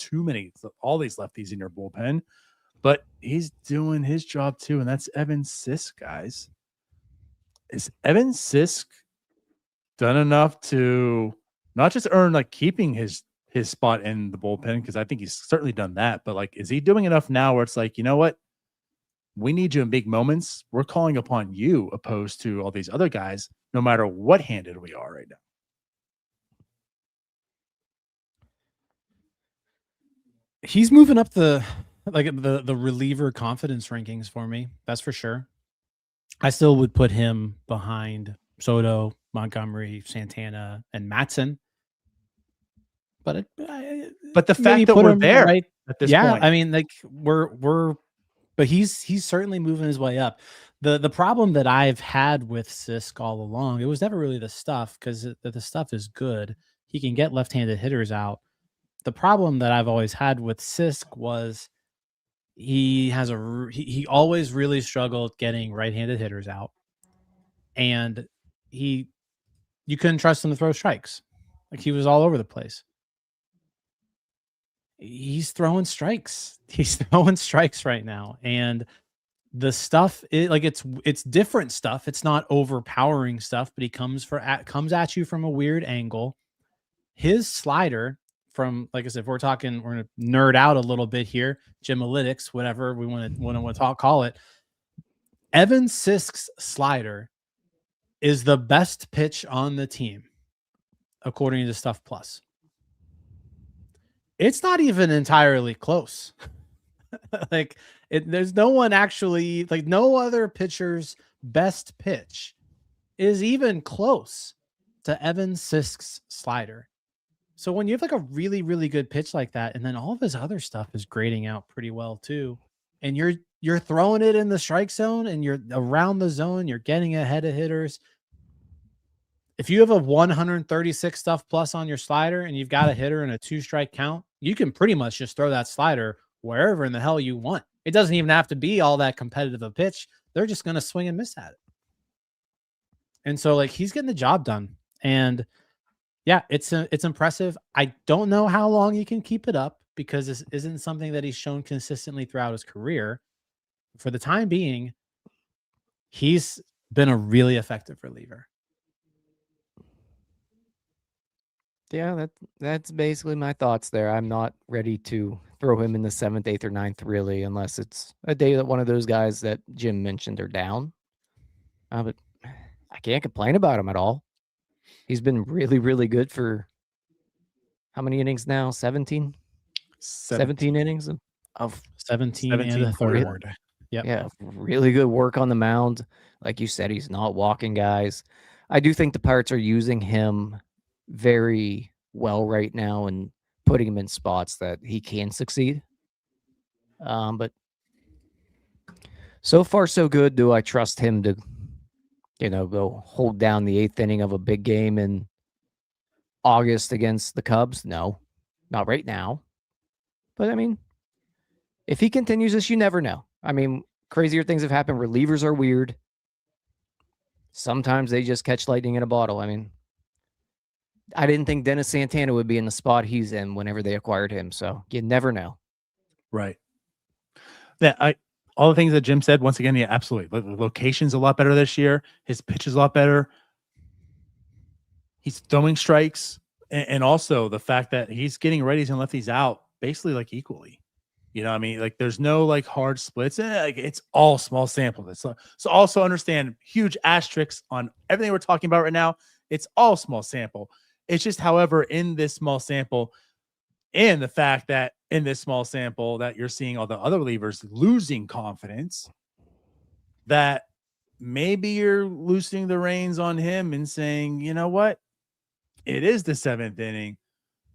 [SPEAKER 1] all these lefties in your bullpen, but he's doing his job too. And that's Evan Sisk, guys. Is Evan Sisk done enough to not just earn like keeping his spot in the bullpen? Because I think he's certainly done that, but like, is he doing enough now where it's like, you know what? We need you in big moments. We're calling upon you opposed to all these other guys, no matter what handed we are right now.
[SPEAKER 2] He's moving up the reliever confidence rankings for me. That's for sure. I still would put him behind Soto, Montgomery, Santana, and Matson. But
[SPEAKER 1] the fact that we're there at this point.
[SPEAKER 2] I mean, like but he's certainly moving his way up. The problem that I've had with Sisk all along, it was never really the stuff, because the stuff is good. He can get left-handed hitters out. The problem that I've always had with Sisk was he always really struggled getting right-handed hitters out, and you couldn't trust him to throw strikes. Like, he was all over the place. He's throwing strikes. He's throwing strikes right now. And the stuff is like, it's different stuff. It's not overpowering stuff, but he comes at you from a weird angle. His slider from, like I said, we're going to nerd out a little bit here. Gymalytics, whatever we want to call it. Evan Sisk's slider is the best pitch on the team, according to Stuff Plus. It's not even entirely close. There's no one actually, like, no other pitcher's best pitch is even close to Evan Sisk's slider. So when you have like a really, really good pitch like that, and then all of his other stuff is grading out pretty well too, and you're throwing it in the strike zone and you're around the zone, you're getting ahead of hitters. If you have a 136 Stuff Plus on your slider and you've got a hitter in a 2-strike count, you can pretty much just throw that slider wherever in the hell you want. It doesn't even have to be all that competitive a pitch. They're just going to swing and miss at it. And so, like, he's getting the job done. And yeah, it's impressive. I don't know how long he can keep it up, because this isn't something that he's shown consistently throughout his career. For the time being, he's been a really effective reliever.
[SPEAKER 3] Yeah, that's basically my thoughts there. I'm not ready to throw him in the 7th, 8th, or 9th, really, unless it's a day that one of those guys that Jim mentioned are down. But I can't complain about him at all. He's been really, really good for how many innings now? 17? 17 innings of
[SPEAKER 2] 17 and a third.
[SPEAKER 3] Yeah, really good work on the mound. Like you said, he's not walking guys. I do think the Pirates are using him very well right now and putting him in spots that he can succeed. But so far so good. Do I trust him to, go hold down the 8th inning of a big game in August against the Cubs? No, not right now. But I mean, if he continues this, you never know. I mean, crazier things have happened. Relievers are weird. Sometimes they just catch lightning in a bottle. I mean, I didn't think Dennis Santana would be in the spot he's in whenever they acquired him. So you never know.
[SPEAKER 1] Right. Yeah, all the things that Jim said, once again, yeah, absolutely. The location's a lot better this year. His pitch is a lot better. He's throwing strikes. And also the fact that he's getting righties and lefties out basically like equally. You know what I mean? Like, there's no like hard splits. Like, it's all small sample. So also understand, huge asterisks on everything we're talking about right now. It's all small sample. It's just, however, in this small sample, and the fact that in this small sample that you're seeing all the other relievers losing confidence, that maybe you're loosening the reins on him and saying, you know what? It is the 7th inning.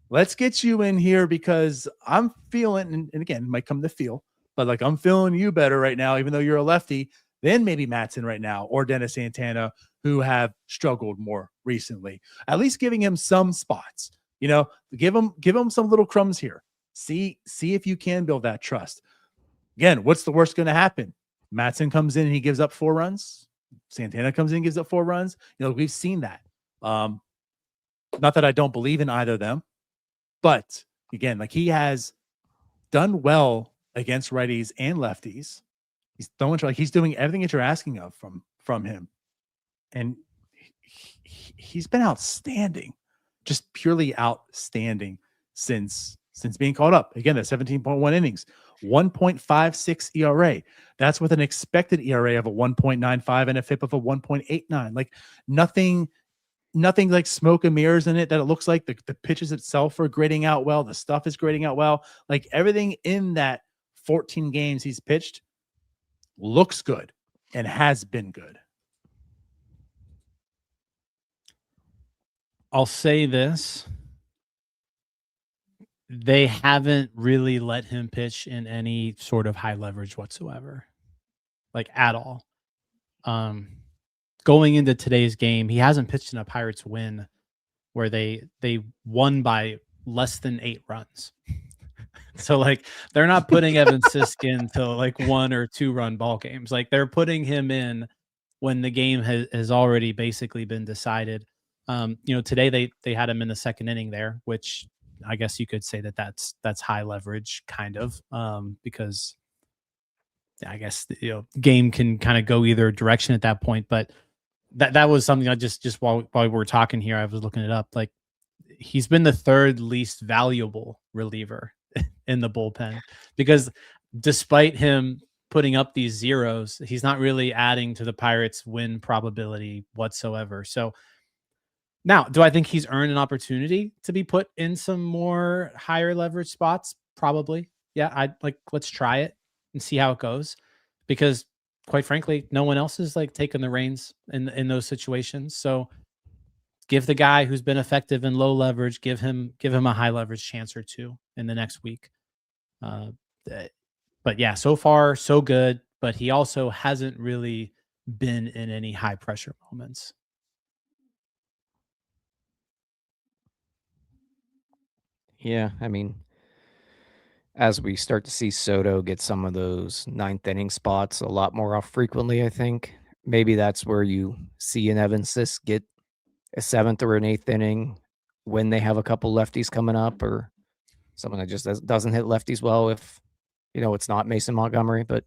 [SPEAKER 1] Let's get you in here because I'm feeling, and again, it might come to feel, but like I'm feeling you better right now, even though you're a lefty, than maybe Matson right now or Dennis Santana, who have struggled more recently. At least giving him some spots, give him some little crumbs here. See if you can build that trust. Again, what's the worst going to happen? Matson comes in and he gives up 4 runs. Santana comes in and gives up 4 runs. We've seen that. Not that I don't believe in either of them, but again, like he has done well against righties and lefties. He's doing everything that you're asking of from him, and he's been outstanding, just purely outstanding since being called up. Again, that 17.1 innings, 1.56 ERA. That's with an expected ERA of a 1.95 and a FIP of a 1.89. Like nothing like smoke and mirrors in it that it looks like. The pitches itself are grading out well. The stuff is grading out well. Like everything in that 14 games he's pitched looks good and has been good.
[SPEAKER 2] I'll say this. They haven't really let him pitch in any sort of high leverage whatsoever, like at all. Going into today's game, he hasn't pitched in a Pirates win where they won by less than 8 runs. So like they're not putting Evan Sisk into like 1 or 2 run ball games. Like they're putting him in when the game has already basically been decided. Today they had him in the 2nd inning there, which I guess you could say that's high leverage kind of, because I guess game can kind of go either direction at that point. But that was something I just while we were talking here, I was looking it up. Like he's been the 3rd least valuable reliever in the bullpen, because despite him putting up these zeros, he's not really adding to the Pirates' win probability whatsoever. So now, do I think he's earned an opportunity to be put in some more higher leverage spots? Probably. Yeah, let's try it and see how it goes, because quite frankly, no one else is like taking the reins in those situations. So give the guy who's been effective in low leverage, give him a high leverage chance or two in the next week. But yeah, so far so good, but he also hasn't really been in any high pressure moments.
[SPEAKER 3] Yeah, I mean, as we start to see Soto get some of those 9th inning spots a lot more frequently, I think maybe that's where you see an Evan Sisk get a 7th or an 8th inning when they have a couple lefties coming up, or someone that just doesn't hit lefties well if, it's not Mason Montgomery. But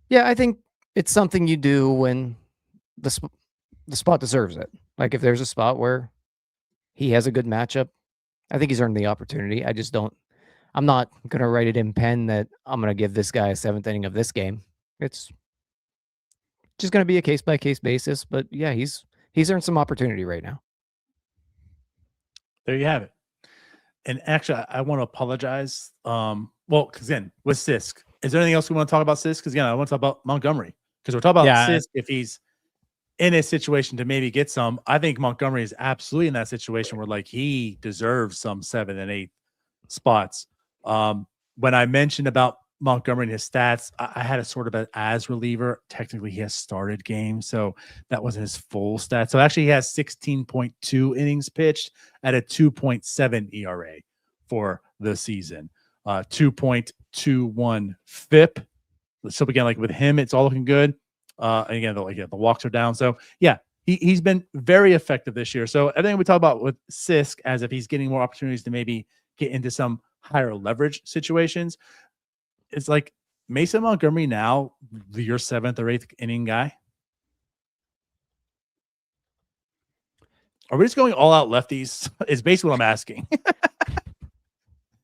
[SPEAKER 3] yeah, I think it's something you do when the spot deserves it. Like if there's a spot where he has a good matchup, I think he's earned the opportunity. I'm not going to write it in pen that I'm going to give this guy a 7th inning of this game. It's just going to be a case by case basis. But yeah, he's earned some opportunity right now.
[SPEAKER 1] There you have it. And actually, I want to apologize. Because again, with Sisk, is there anything else we want to talk about Sisk? Because again, I want to talk about Montgomery, because we're talking about Sisk if he's in a situation to maybe get some. I think Montgomery is absolutely in that situation where like he deserves some 7th and 8th spots. When I mentioned about Montgomery and his stats, I had a sort of as reliever. Technically, he has started games, so that wasn't his full stat. So actually, he has 16.2 innings pitched at a 2.7 ERA for the season, 2.21 FIP. So again, like with him, it's all looking good. Again, the walks are down. So yeah, he's been very effective this year. So everything we talk about with Sisk, as if he's getting more opportunities to maybe get into some higher leverage situations, it's like Mason Montgomery now, your 7th or 8th inning guy. Are we just going all out lefties? Is basically what I'm asking.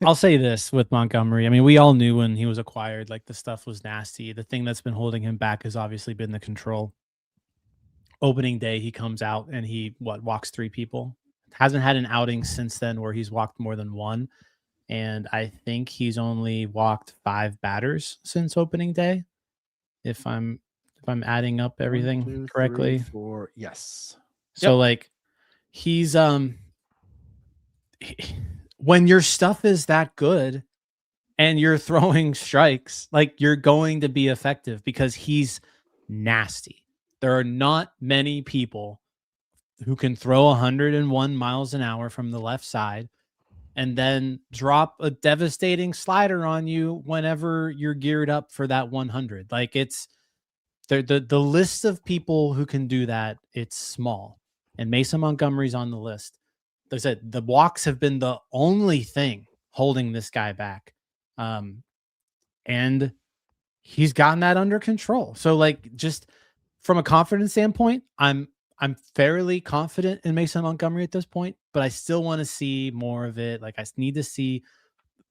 [SPEAKER 2] I'll say this with Montgomery. I mean, we all knew when he was acquired, like the stuff was nasty. The thing that's been holding him back has obviously been the control. Opening day, he comes out and he walks 3 people. Hasn't had an outing since then where he's walked more than 1. And I think he's only walked 5 batters since opening day. if I'm adding up
[SPEAKER 1] 1,
[SPEAKER 2] everything
[SPEAKER 1] 2, 3,
[SPEAKER 2] correctly.
[SPEAKER 1] 4. Yes.
[SPEAKER 2] So like he's when your stuff is that good and you're throwing strikes, like you're going to be effective because he's nasty. There are not many people who can throw 101 miles an hour from the left side and then drop a devastating slider on you whenever you're geared up for that 100. Like it's the list of people who can do that, it's small. And Mason Montgomery's on the list. Like I said, the walks have been the only thing holding this guy back. And he's gotten that under control. So like just from a confidence standpoint, I'm fairly confident in Mason Montgomery at this point, but I still want to see more of it. Like I need to see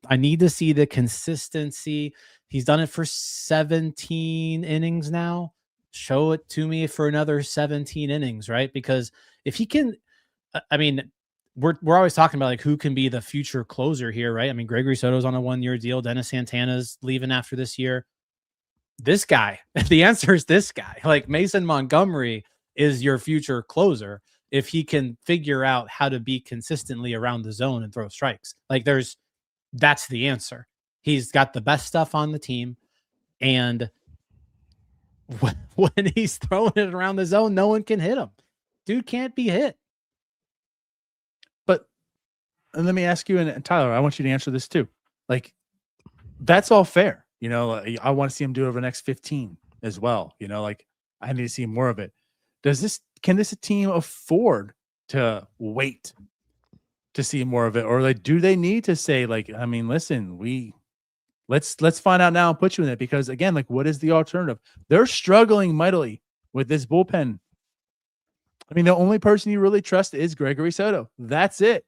[SPEAKER 2] the consistency. He's done it for 17 innings now. Show it to me for another 17 innings, right? Because if he can, I mean, we're always talking about like who can be the future closer here, right? I mean, Gregory Soto's on a 1-year deal. Dennis Santana's leaving after this year. This guy, the answer is this guy. Like Mason Montgomery is your future closer if he can figure out how to be consistently around the zone and throw strikes. Like that's the answer. He's got the best stuff on the team. And when he's throwing it around the zone, no one can hit him. Dude can't be hit.
[SPEAKER 1] But let me ask you, and Tyler, I want you to answer this too. Like, that's all fair. You know, I want to see him do it over the next 15 as well. You know, like I need to see more of it. Can this team afford to wait to see more of it? Or like, do they need to say like, I mean, listen, let's find out now and put you in it, because again, like what is the alternative? They're struggling mightily with this bullpen. I mean, the only person you really trust is Gregory Soto. That's it.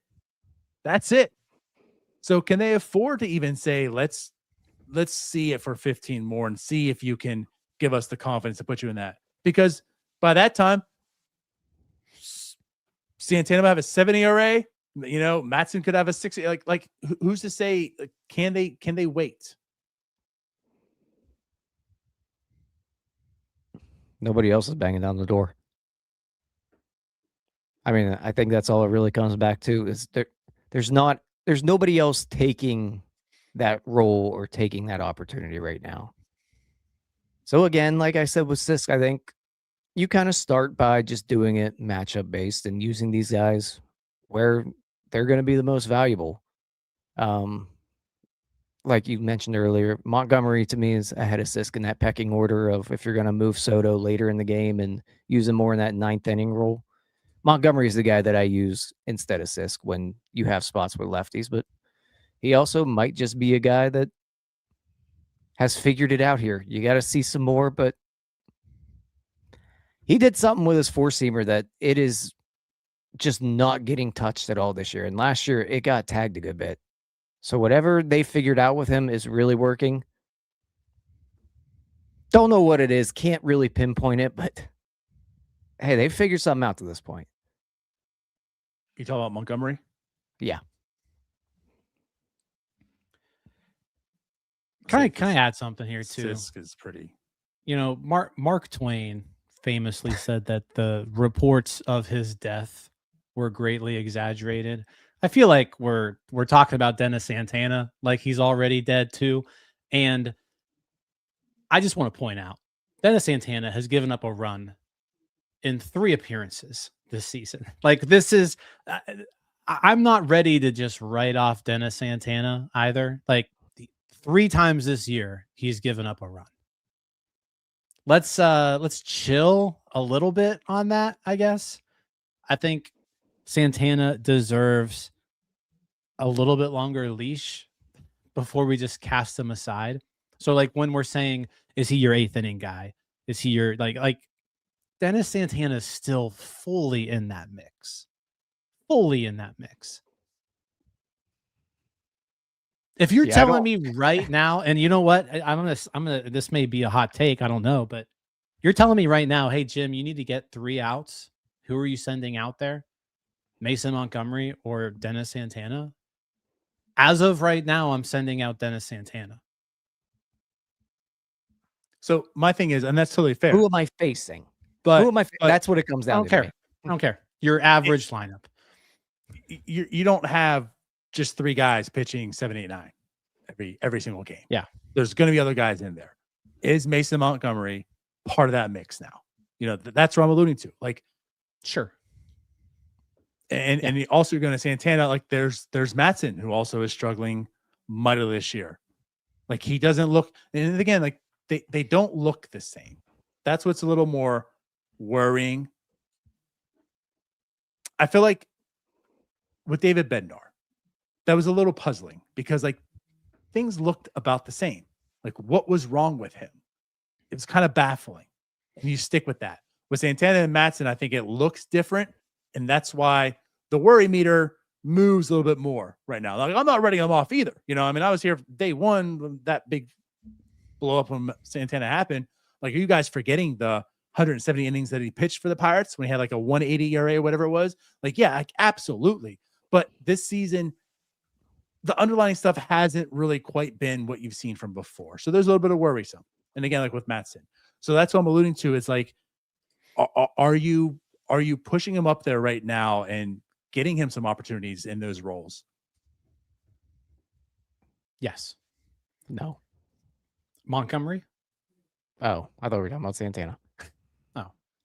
[SPEAKER 1] So can they afford to even say, let's see it for 15 more and see if you can give us the confidence to put you in that? Because by that time, Santana might have a 7 ERA. You know, Matson could have a 6. Like who's to say? Can they wait?
[SPEAKER 3] Nobody else is banging down the door. I mean, I think that's all it really comes back to is there's nobody else taking that role or taking that opportunity right now. So again, like I said with Sisk, I think you kind of start by just doing it matchup based and using these guys where they're going to be the most valuable. Like you mentioned earlier, Montgomery to me is ahead of Sisk in that pecking order of if you're going to move Soto later in the game and use him more in that 9th inning role. Montgomery is the guy that I use instead of Sisk when you have spots with lefties, but he also might just be a guy that has figured it out here. You got to see some more, but he did something with his 4-seamer that it is just not getting touched at all this year. And last year it got tagged a good bit. So whatever they figured out with him is really working. Don't know what it is. Can't really pinpoint it, but hey, they figured something out to this point.
[SPEAKER 1] You talk about Montgomery?
[SPEAKER 3] Yeah.
[SPEAKER 2] Can I add something here too?
[SPEAKER 1] Sisk is pretty.
[SPEAKER 2] You know, Mark Twain famously said that the reports of his death were greatly exaggerated. I feel like we're talking about Dennis Santana like he's already dead too. And I just want to point out Dennis Santana has given up a run in 3 appearances this season. Like this is I'm not ready to just write off Dennis Santana either. Like 3 times this year he's given up a run. Let's chill a little bit on that, I guess. I think Santana deserves a little bit longer leash before we just cast him aside. So like when we're saying, is he your 8th inning guy? Is he your like Dennis Santana is still fully in that mix. Fully in that mix. If you're telling me right now, and you know what, I'm gonna. This may be a hot take, I don't know, but you're telling me right now, hey Jim, you need to get 3 outs. Who are you sending out there? Mason Montgomery or Dennis Santana? As of right now, I'm sending out Dennis Santana.
[SPEAKER 1] So my thing is, and that's totally fair.
[SPEAKER 3] Who am I facing?
[SPEAKER 1] But
[SPEAKER 3] Who am I?
[SPEAKER 1] but
[SPEAKER 3] That's what it comes
[SPEAKER 2] I
[SPEAKER 3] down
[SPEAKER 2] don't
[SPEAKER 3] to.
[SPEAKER 2] care. I don't care. Your average lineup.
[SPEAKER 1] you don't have just 3 guys pitching 7, 8, 9 every single game.
[SPEAKER 2] Yeah.
[SPEAKER 1] There's going to be other guys in there. Is Mason Montgomery part of that mix now? That's what I'm alluding to. Like,
[SPEAKER 2] Sure.
[SPEAKER 1] and also you're going to Santana. Like, there's Matson, who also is struggling mightily this year. Like, he doesn't look, and again, like they don't look the same. That's what's a little more worrying. I feel like with David Bednar, that was a little puzzling because like things looked about the same. Like, what was wrong with him? It was kind of baffling. And you stick with that. With Santana and Matson, I think it looks different. And that's why the worry meter moves a little bit more right now. Like, I'm not writing them off either. I mean, I was here day one when that big blow up when Santana happened. Like, are you guys forgetting the 170 innings that he pitched for the Pirates when he had like a 180 ERA or whatever it was? Like, yeah, like, absolutely. But this season, the underlying stuff hasn't really quite been what you've seen from before. So there's a little bit of worrisome. And again, like with Matson. So that's what I'm alluding to. It's like, are you pushing him up there right now and getting him some opportunities in those roles?
[SPEAKER 2] Yes.
[SPEAKER 3] No.
[SPEAKER 2] Montgomery?
[SPEAKER 3] Oh, I thought we were talking about Santana.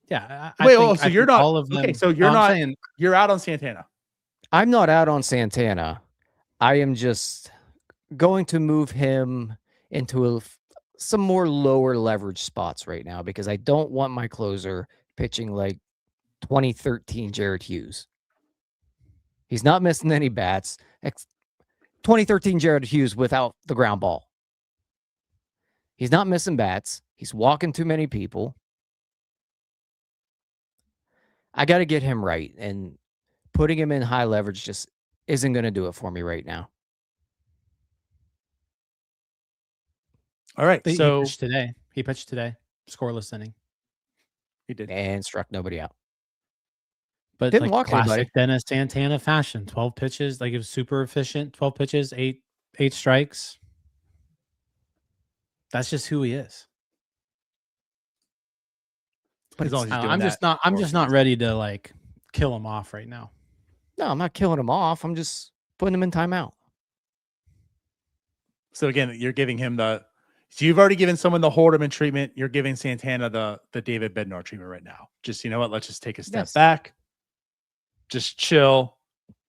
[SPEAKER 2] Yeah.
[SPEAKER 1] So you're not
[SPEAKER 2] all of them.
[SPEAKER 1] okay. So you're
[SPEAKER 2] I'm
[SPEAKER 1] not
[SPEAKER 2] saying,
[SPEAKER 1] you're out on Santana.
[SPEAKER 3] I'm not out on Santana. I am just going to move him into some more lower leverage spots right now because I don't want my closer pitching like 2013 Jared Hughes. He's not missing any bats. 2013 Jared Hughes without the ground ball. He's not missing bats. He's walking too many people. I got to get him right, and putting him in high leverage just isn't going to do it for me right now.
[SPEAKER 1] All right.
[SPEAKER 2] he
[SPEAKER 1] So
[SPEAKER 2] pitched today. He pitched today. Scoreless inning.
[SPEAKER 1] he did.
[SPEAKER 3] And struck nobody out.
[SPEAKER 2] But
[SPEAKER 3] Didn't
[SPEAKER 2] like
[SPEAKER 3] walk
[SPEAKER 2] classic
[SPEAKER 3] anybody.
[SPEAKER 2] Dennis Santana fashion. 12 pitches. Like, it was super efficient. 12 pitches, eight strikes. That's just who he is.
[SPEAKER 1] But as long as he's doing
[SPEAKER 2] I'm
[SPEAKER 1] that,
[SPEAKER 2] just not ready to like kill him off right now.
[SPEAKER 3] No, I'm not killing him off. I'm just putting him in timeout.
[SPEAKER 1] So again, you're giving him so you've already given someone the Haldeman treatment. You're giving Santana the David Bednar treatment right now. Just, you know what? Let's just take a step back. Just chill.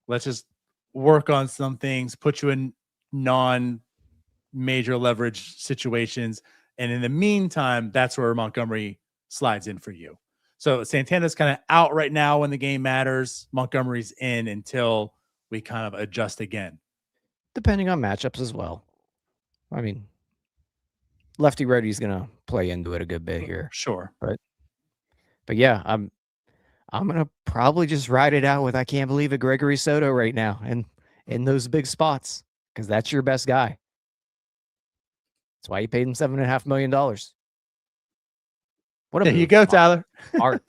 [SPEAKER 1] Let's just work on some things, put you in non-major leverage situations. And in the meantime, that's where Montgomery slides in for you. So Santana's kind of out right now when the game matters. Montgomery's in until we kind of adjust again.
[SPEAKER 3] Depending on matchups as well. I mean, lefty righty's gonna play into it a good bit here.
[SPEAKER 1] Sure.
[SPEAKER 3] But yeah, I'm gonna probably just ride it out with I can't believe it Gregory Soto right now and in those big spots, because that's your best guy. That's why you paid him $7.5 million. What a
[SPEAKER 1] There you
[SPEAKER 3] move.
[SPEAKER 1] go, Tyler.
[SPEAKER 3] Art.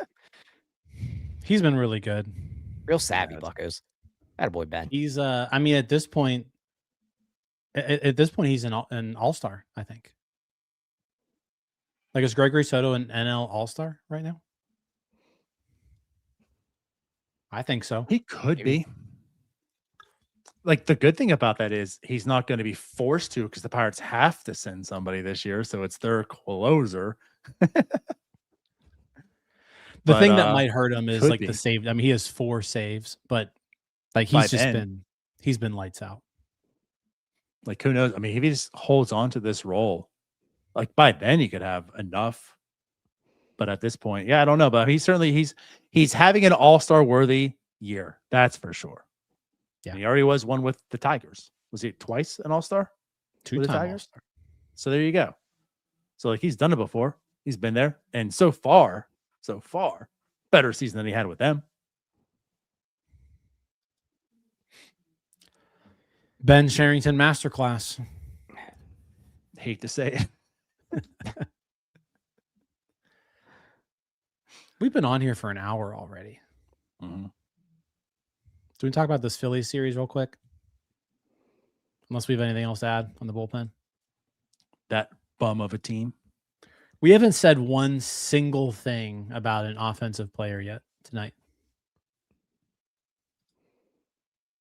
[SPEAKER 2] He's been really good.
[SPEAKER 3] Real savvy, Buccos. Attaboy, Ben.
[SPEAKER 2] He's I mean, at this point, he's an all-star, I think. Like, is Gregory Soto an NL all-star right now? I think so.
[SPEAKER 1] He could be. Like, the good thing about that is he's not going to be forced to, because the Pirates have to send somebody this year, so it's their closer.
[SPEAKER 2] The thing that might hurt him is like
[SPEAKER 1] be.
[SPEAKER 2] the save. I mean, he has 4 saves, but like
[SPEAKER 1] By
[SPEAKER 2] he's just
[SPEAKER 1] then.
[SPEAKER 2] been lights out.
[SPEAKER 1] Like, who knows? I mean, if he just holds on to this role, like by then he could have enough. But at this point, yeah, I don't know. But he's having an all-star worthy year. That's for sure.
[SPEAKER 2] Yeah.
[SPEAKER 1] And he already was one with the Tigers. Was he twice an all-star?
[SPEAKER 2] 2-time all-star.
[SPEAKER 1] So there you go. So like, he's done it before. He's been there. And so far, better season than he had with them.
[SPEAKER 2] Ben Cherington masterclass.
[SPEAKER 1] Hate to say it.
[SPEAKER 2] We've been on here for an hour already.
[SPEAKER 1] Mm-hmm.
[SPEAKER 2] Do we talk about this Phillies series real quick? Unless we have anything else to add on the bullpen.
[SPEAKER 1] That bum of a team.
[SPEAKER 2] We haven't said one single thing about an offensive player yet tonight.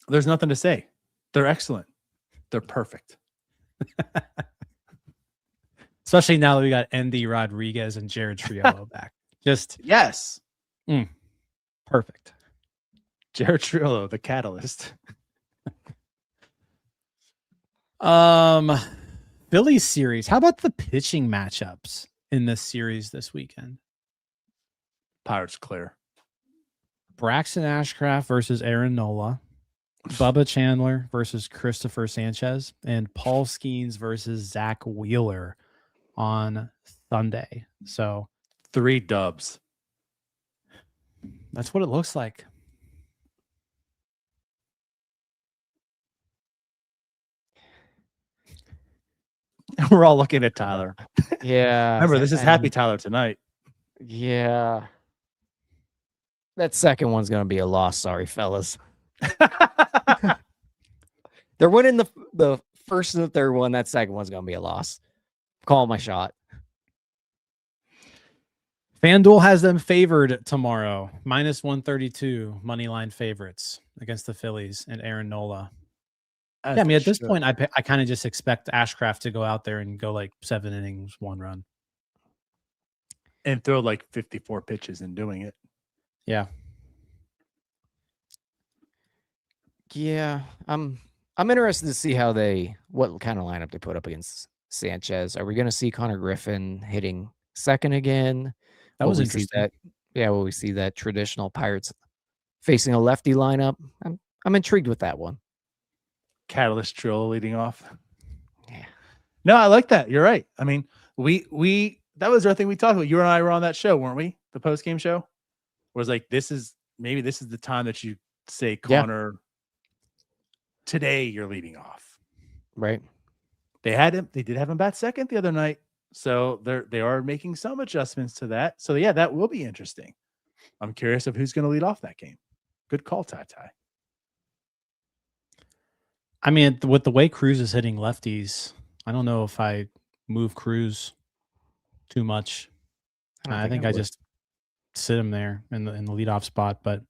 [SPEAKER 1] There's nothing to say. They're excellent. They're perfect.
[SPEAKER 2] Especially now that we got Andy Rodriguez and Jared Triolo back. Just
[SPEAKER 1] Yes.
[SPEAKER 2] perfect.
[SPEAKER 1] Jared Triolo, the catalyst.
[SPEAKER 2] Phillies series. How about the pitching matchups in this series this weekend?
[SPEAKER 1] Pirates clear.
[SPEAKER 2] Braxton Ashcraft versus Aaron Nola. Bubba Chandler versus Christopher Sanchez. And Paul Skeens versus Zach Wheeler on Sunday. So
[SPEAKER 1] 3 dubs.
[SPEAKER 2] that's what it looks like.
[SPEAKER 1] We're all looking at Tyler.
[SPEAKER 3] Yeah.
[SPEAKER 1] Remember, this is Happy Tyler tonight.
[SPEAKER 3] Yeah. That second one's going to be a loss. Sorry, fellas. They're winning the first and the third one. That second one's going to be a loss. Call my shot.
[SPEAKER 2] FanDuel has them favored tomorrow. -132 money line favorites against the Phillies and Aaron Nola. Yeah, I mean, at this point, I kind of just expect Ashcraft to go out there and go like 7 innings, 1 run.
[SPEAKER 1] And throw like 54 pitches in doing it.
[SPEAKER 2] Yeah.
[SPEAKER 3] Yeah. I'm interested to see what kind of lineup they put up against Sanchez. Are we going to see Connor Griffin hitting second again?
[SPEAKER 2] That was interesting.
[SPEAKER 3] Will we see that traditional Pirates facing a lefty lineup? I'm intrigued with that one.
[SPEAKER 1] Catalyst Trill leading off.
[SPEAKER 3] Yeah.
[SPEAKER 1] No, I like that. You're right. I mean, we that was our thing we talked about. You and I were on that show, weren't we? The post game show. Where it's like this is the time that you say, Connor, today you're leading off.
[SPEAKER 3] Right.
[SPEAKER 1] They did have him bat second the other night. So they are making some adjustments to that. So yeah, that will be interesting. I'm curious of who's going to lead off that game. Good call, Ty.
[SPEAKER 2] I mean, with the way Cruz is hitting lefties, I don't know if I move Cruz too much. I think I just sit him there in the leadoff spot. But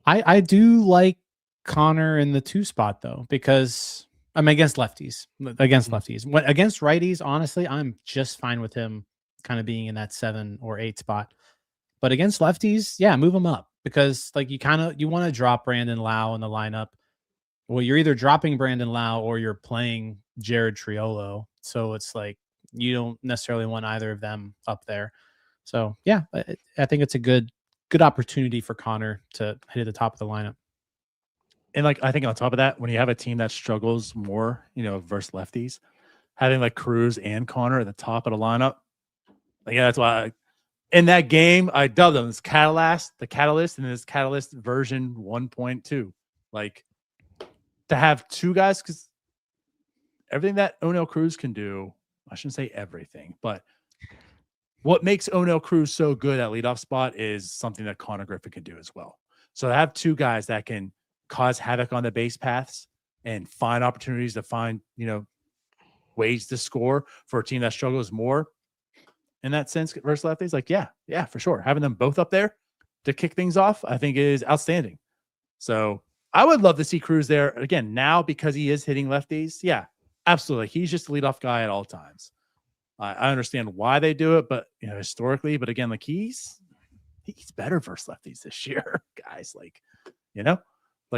[SPEAKER 2] I do like Connor in the 2 spot though, because I'm against lefties. Against righties, honestly, I'm just fine with him kind of being in that 7 or 8 spot. But against lefties, yeah, move him up, because like you want to drop Brandon Lau in the lineup. Well, you're either dropping Brandon Lau or you're playing Jared Triolo. So it's like you don't necessarily want either of them up there. So yeah, I think it's a good opportunity for Connor to hit at the top of the lineup.
[SPEAKER 1] And like I think on top of that, when you have a team that struggles more, versus lefties, having like Cruz and Connor at the top of the lineup, like, yeah, that's why in that game I dubbed them as the catalyst, and this catalyst version 1.2. Like to have 2 guys, because everything that Onel Cruz can do, I shouldn't say everything, but what makes Onel Cruz so good at leadoff spot is something that Connor Griffin can do as well. So to have 2 guys that can cause havoc on the base paths and find opportunities to find, ways to score for a team that struggles more in that sense versus lefties. Like, yeah, for sure. Having them both up there to kick things off, I think is outstanding. So I would love to see Cruz there again now, because he is hitting lefties. Yeah, absolutely. He's just a leadoff guy at all times. I understand why they do it, but historically, but again, like he's better versus lefties this year, guys. Like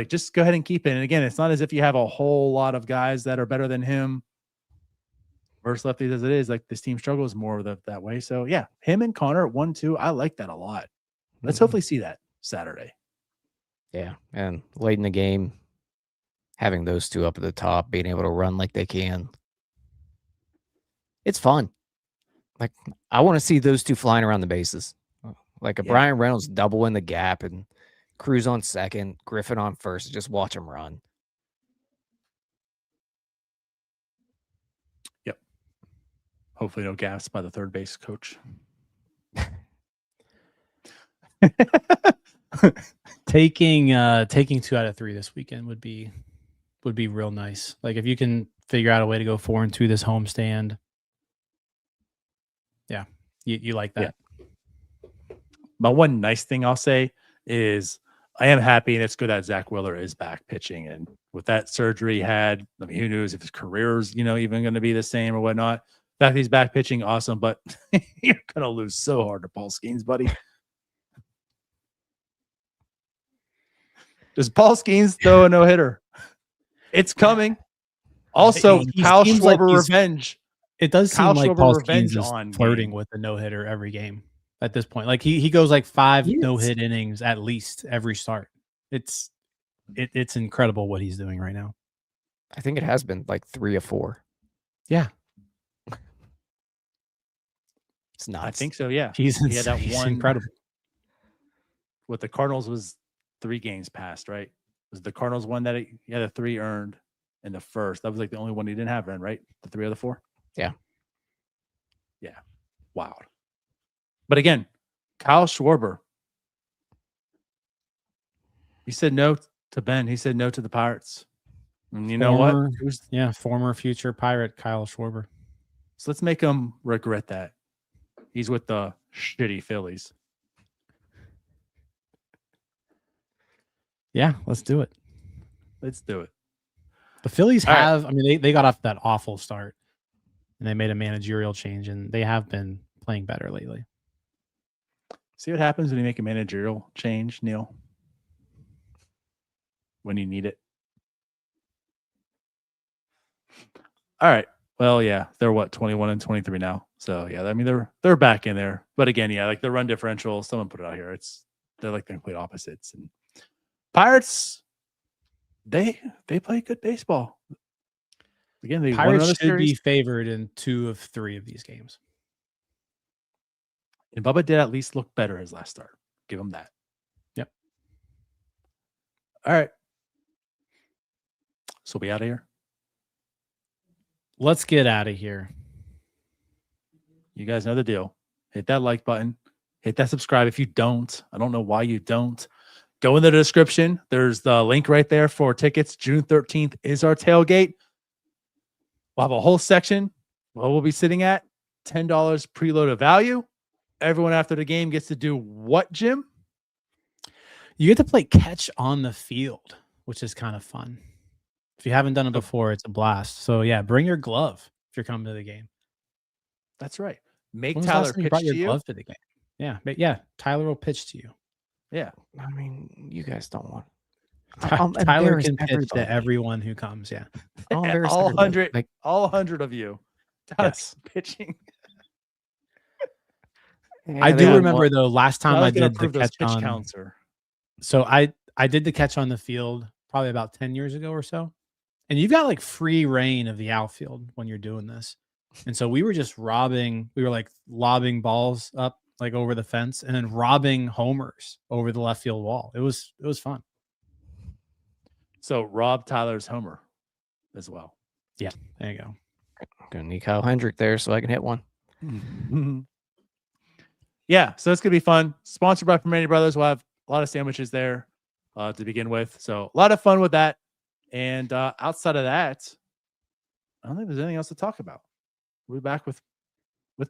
[SPEAKER 1] just go ahead and keep it. And again, it's not as if you have a whole lot of guys that are better than him versus lefties as it is. Like this team struggles more that way. So yeah, him and Connor at 1-2, I like that a lot. Let's hopefully see that Saturday.
[SPEAKER 3] Yeah, and late in the game, having those 2 up at the top, being able to run like they can, it's fun. Like I want to see those 2 flying around the bases, like a Brian Reynolds double in the gap and Cruz on second, Griffin on first. Just watch them run.
[SPEAKER 1] Yep. Hopefully no gas by the third base coach.
[SPEAKER 2] Taking 2 out of 3 this weekend would be real nice. Like if you can figure out a way to go 4-2 this homestand, You like that?
[SPEAKER 1] My one nice thing I'll say is I am happy, and it's good that Zach Wheeler is back pitching. And with that surgery he had, I mean, who knows if his career's, even going to be the same or whatnot. The fact that he's back pitching, awesome, but you're going to lose so hard to Paul Skeens, buddy. Does Paul Skeens throw a no-hitter? It's coming. Also,
[SPEAKER 2] He
[SPEAKER 1] Kyle
[SPEAKER 2] seems like
[SPEAKER 1] Schwarber
[SPEAKER 2] he's-
[SPEAKER 1] revenge.
[SPEAKER 2] It does
[SPEAKER 1] Kyle
[SPEAKER 2] seem like
[SPEAKER 1] Schwarber
[SPEAKER 2] Paul
[SPEAKER 1] revenge
[SPEAKER 2] Skeens is
[SPEAKER 1] on
[SPEAKER 2] flirting
[SPEAKER 1] game.
[SPEAKER 2] with a no-hitter every game at this point. Like he goes like 5
[SPEAKER 3] He is.
[SPEAKER 2] no-hit innings at least every start. It's incredible what he's doing right now.
[SPEAKER 3] I think it has been like 3 or 4.
[SPEAKER 2] Yeah.
[SPEAKER 3] It's nuts.
[SPEAKER 1] I think so, yeah.
[SPEAKER 2] He's
[SPEAKER 1] he's one
[SPEAKER 2] incredible.
[SPEAKER 1] With the Cardinals was 3 games past, right? Was the Cardinals one that he had a 3 earned in the first? That was like the only one he didn't have earned, right? The 3 of the 4?
[SPEAKER 3] Yeah.
[SPEAKER 1] Yeah. Wild. But again, Kyle Schwarber. He said no to Ben. He said no to the Pirates. And you know what?
[SPEAKER 2] Former future Pirate Kyle Schwarber.
[SPEAKER 1] So let's make him regret that. He's with the shitty Phillies.
[SPEAKER 2] Yeah, let's do it.
[SPEAKER 1] Let's do it.
[SPEAKER 2] The Phillies
[SPEAKER 1] All right.
[SPEAKER 2] have, I mean, they got off that awful start and they made a managerial change and they have been playing better lately.
[SPEAKER 1] See what happens when you make a managerial change, Neil? When you need it. All right. Well, yeah, they're 21 and 23 now. So yeah, I mean they're back in there. But again, yeah, like the run differential, someone put it out here. They're like the complete opposites. And Pirates, they play good baseball. Again, they won
[SPEAKER 2] Pirates
[SPEAKER 1] another
[SPEAKER 2] should be
[SPEAKER 1] series.
[SPEAKER 2] favored in 2 of 3 of these games.
[SPEAKER 1] And Bubba did at least look better his last start. Give him that.
[SPEAKER 2] Yep.
[SPEAKER 1] All right. So we out of here.
[SPEAKER 2] Let's get out of here.
[SPEAKER 1] You guys know the deal. Hit that like button. Hit that subscribe. If you don't, I don't know why you don't. Go in the description. There's the link right there for tickets. June 13th is our tailgate. We'll have a whole section where we'll be sitting at $10 preloaded value. Everyone after the game gets to do what, Jim?
[SPEAKER 2] You get to play catch on the field, which is kind of fun. If you haven't done it before, it's a blast. So yeah, bring your glove if you're coming to the game.
[SPEAKER 1] That's right. Make
[SPEAKER 2] When was the last
[SPEAKER 1] Tyler
[SPEAKER 2] time you
[SPEAKER 1] pitch
[SPEAKER 2] brought
[SPEAKER 1] to
[SPEAKER 2] your
[SPEAKER 1] you.
[SPEAKER 2] glove to the game? Yeah, but yeah, Tyler will pitch to you.
[SPEAKER 1] Yeah.
[SPEAKER 3] I mean, you guys don't want.
[SPEAKER 2] Tyler
[SPEAKER 3] embarrass
[SPEAKER 2] can pitch
[SPEAKER 3] everybody.
[SPEAKER 2] to everyone who comes. Yeah,
[SPEAKER 3] I'll embarrass
[SPEAKER 1] all
[SPEAKER 3] everybody.
[SPEAKER 1] 100,
[SPEAKER 3] Like,
[SPEAKER 1] all 100 of you. Tyler's
[SPEAKER 2] Yes.
[SPEAKER 1] pitching.
[SPEAKER 3] yeah,
[SPEAKER 2] I
[SPEAKER 3] they
[SPEAKER 2] do
[SPEAKER 3] have
[SPEAKER 2] remember
[SPEAKER 3] one-
[SPEAKER 2] though. Last time
[SPEAKER 1] Tyler's
[SPEAKER 2] I
[SPEAKER 1] gonna
[SPEAKER 2] did the
[SPEAKER 1] approve those
[SPEAKER 2] catch
[SPEAKER 1] pitch
[SPEAKER 2] on.
[SPEAKER 1] counts are-
[SPEAKER 2] So I did the catch on the field probably about 10 years ago or so. And you've got like free reign of the outfield when you're doing this. And so we were just like lobbing balls up like over the fence and then robbing homers over the left field wall. It was fun.
[SPEAKER 1] So rob Tyler's homer as well.
[SPEAKER 2] There you go.
[SPEAKER 3] I'm gonna need Kyle Hendrick there so I can hit one.
[SPEAKER 1] Yeah, so it's gonna be fun. Sponsored by Permani Brothers. We'll have a lot of sandwiches there to begin with. So a lot of fun with that. And outside of that, I don't think there's anything else to talk about. We'll be back with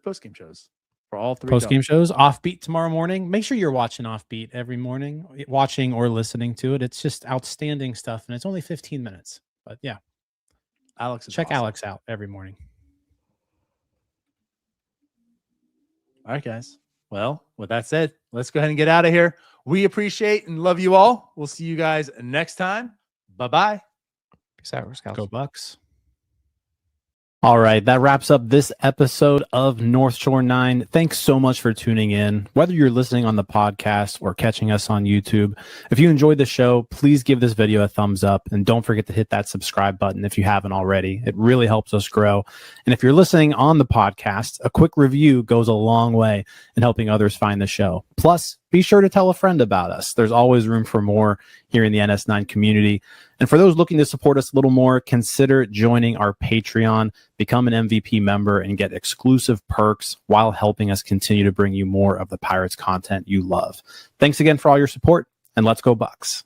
[SPEAKER 1] post-game shows for all 3.
[SPEAKER 2] Post game shows, Offbeat tomorrow morning. Make sure you're watching Offbeat every morning, watching or listening to it. It's just outstanding stuff, and it's only 15 minutes. But yeah,
[SPEAKER 1] Alex is
[SPEAKER 2] check
[SPEAKER 1] awesome.
[SPEAKER 2] Alex out every morning.
[SPEAKER 1] All right, guys. Well, with that said, let's go ahead and get out of here. We appreciate and love you all. We'll see you guys next time. Bye-bye.
[SPEAKER 3] Peace out, Scouts.
[SPEAKER 2] Go Bucks. All right, that wraps up this episode of North Shore 9. Thanks so much for tuning in. Whether you're listening on the podcast or catching us on YouTube, if you enjoyed the show, please give this video a thumbs up and don't forget to hit that subscribe button if you haven't already. It really helps us grow. And if you're listening on the podcast, a quick review goes a long way in helping others find the show. Plus, be sure to tell a friend about us. There's always room for more here in the NS9 community. And for those looking to support us a little more, consider joining our Patreon, become an MVP member, and get exclusive perks while helping us continue to bring you more of the Pirates content you love. Thanks again for all your support, and let's go Bucks.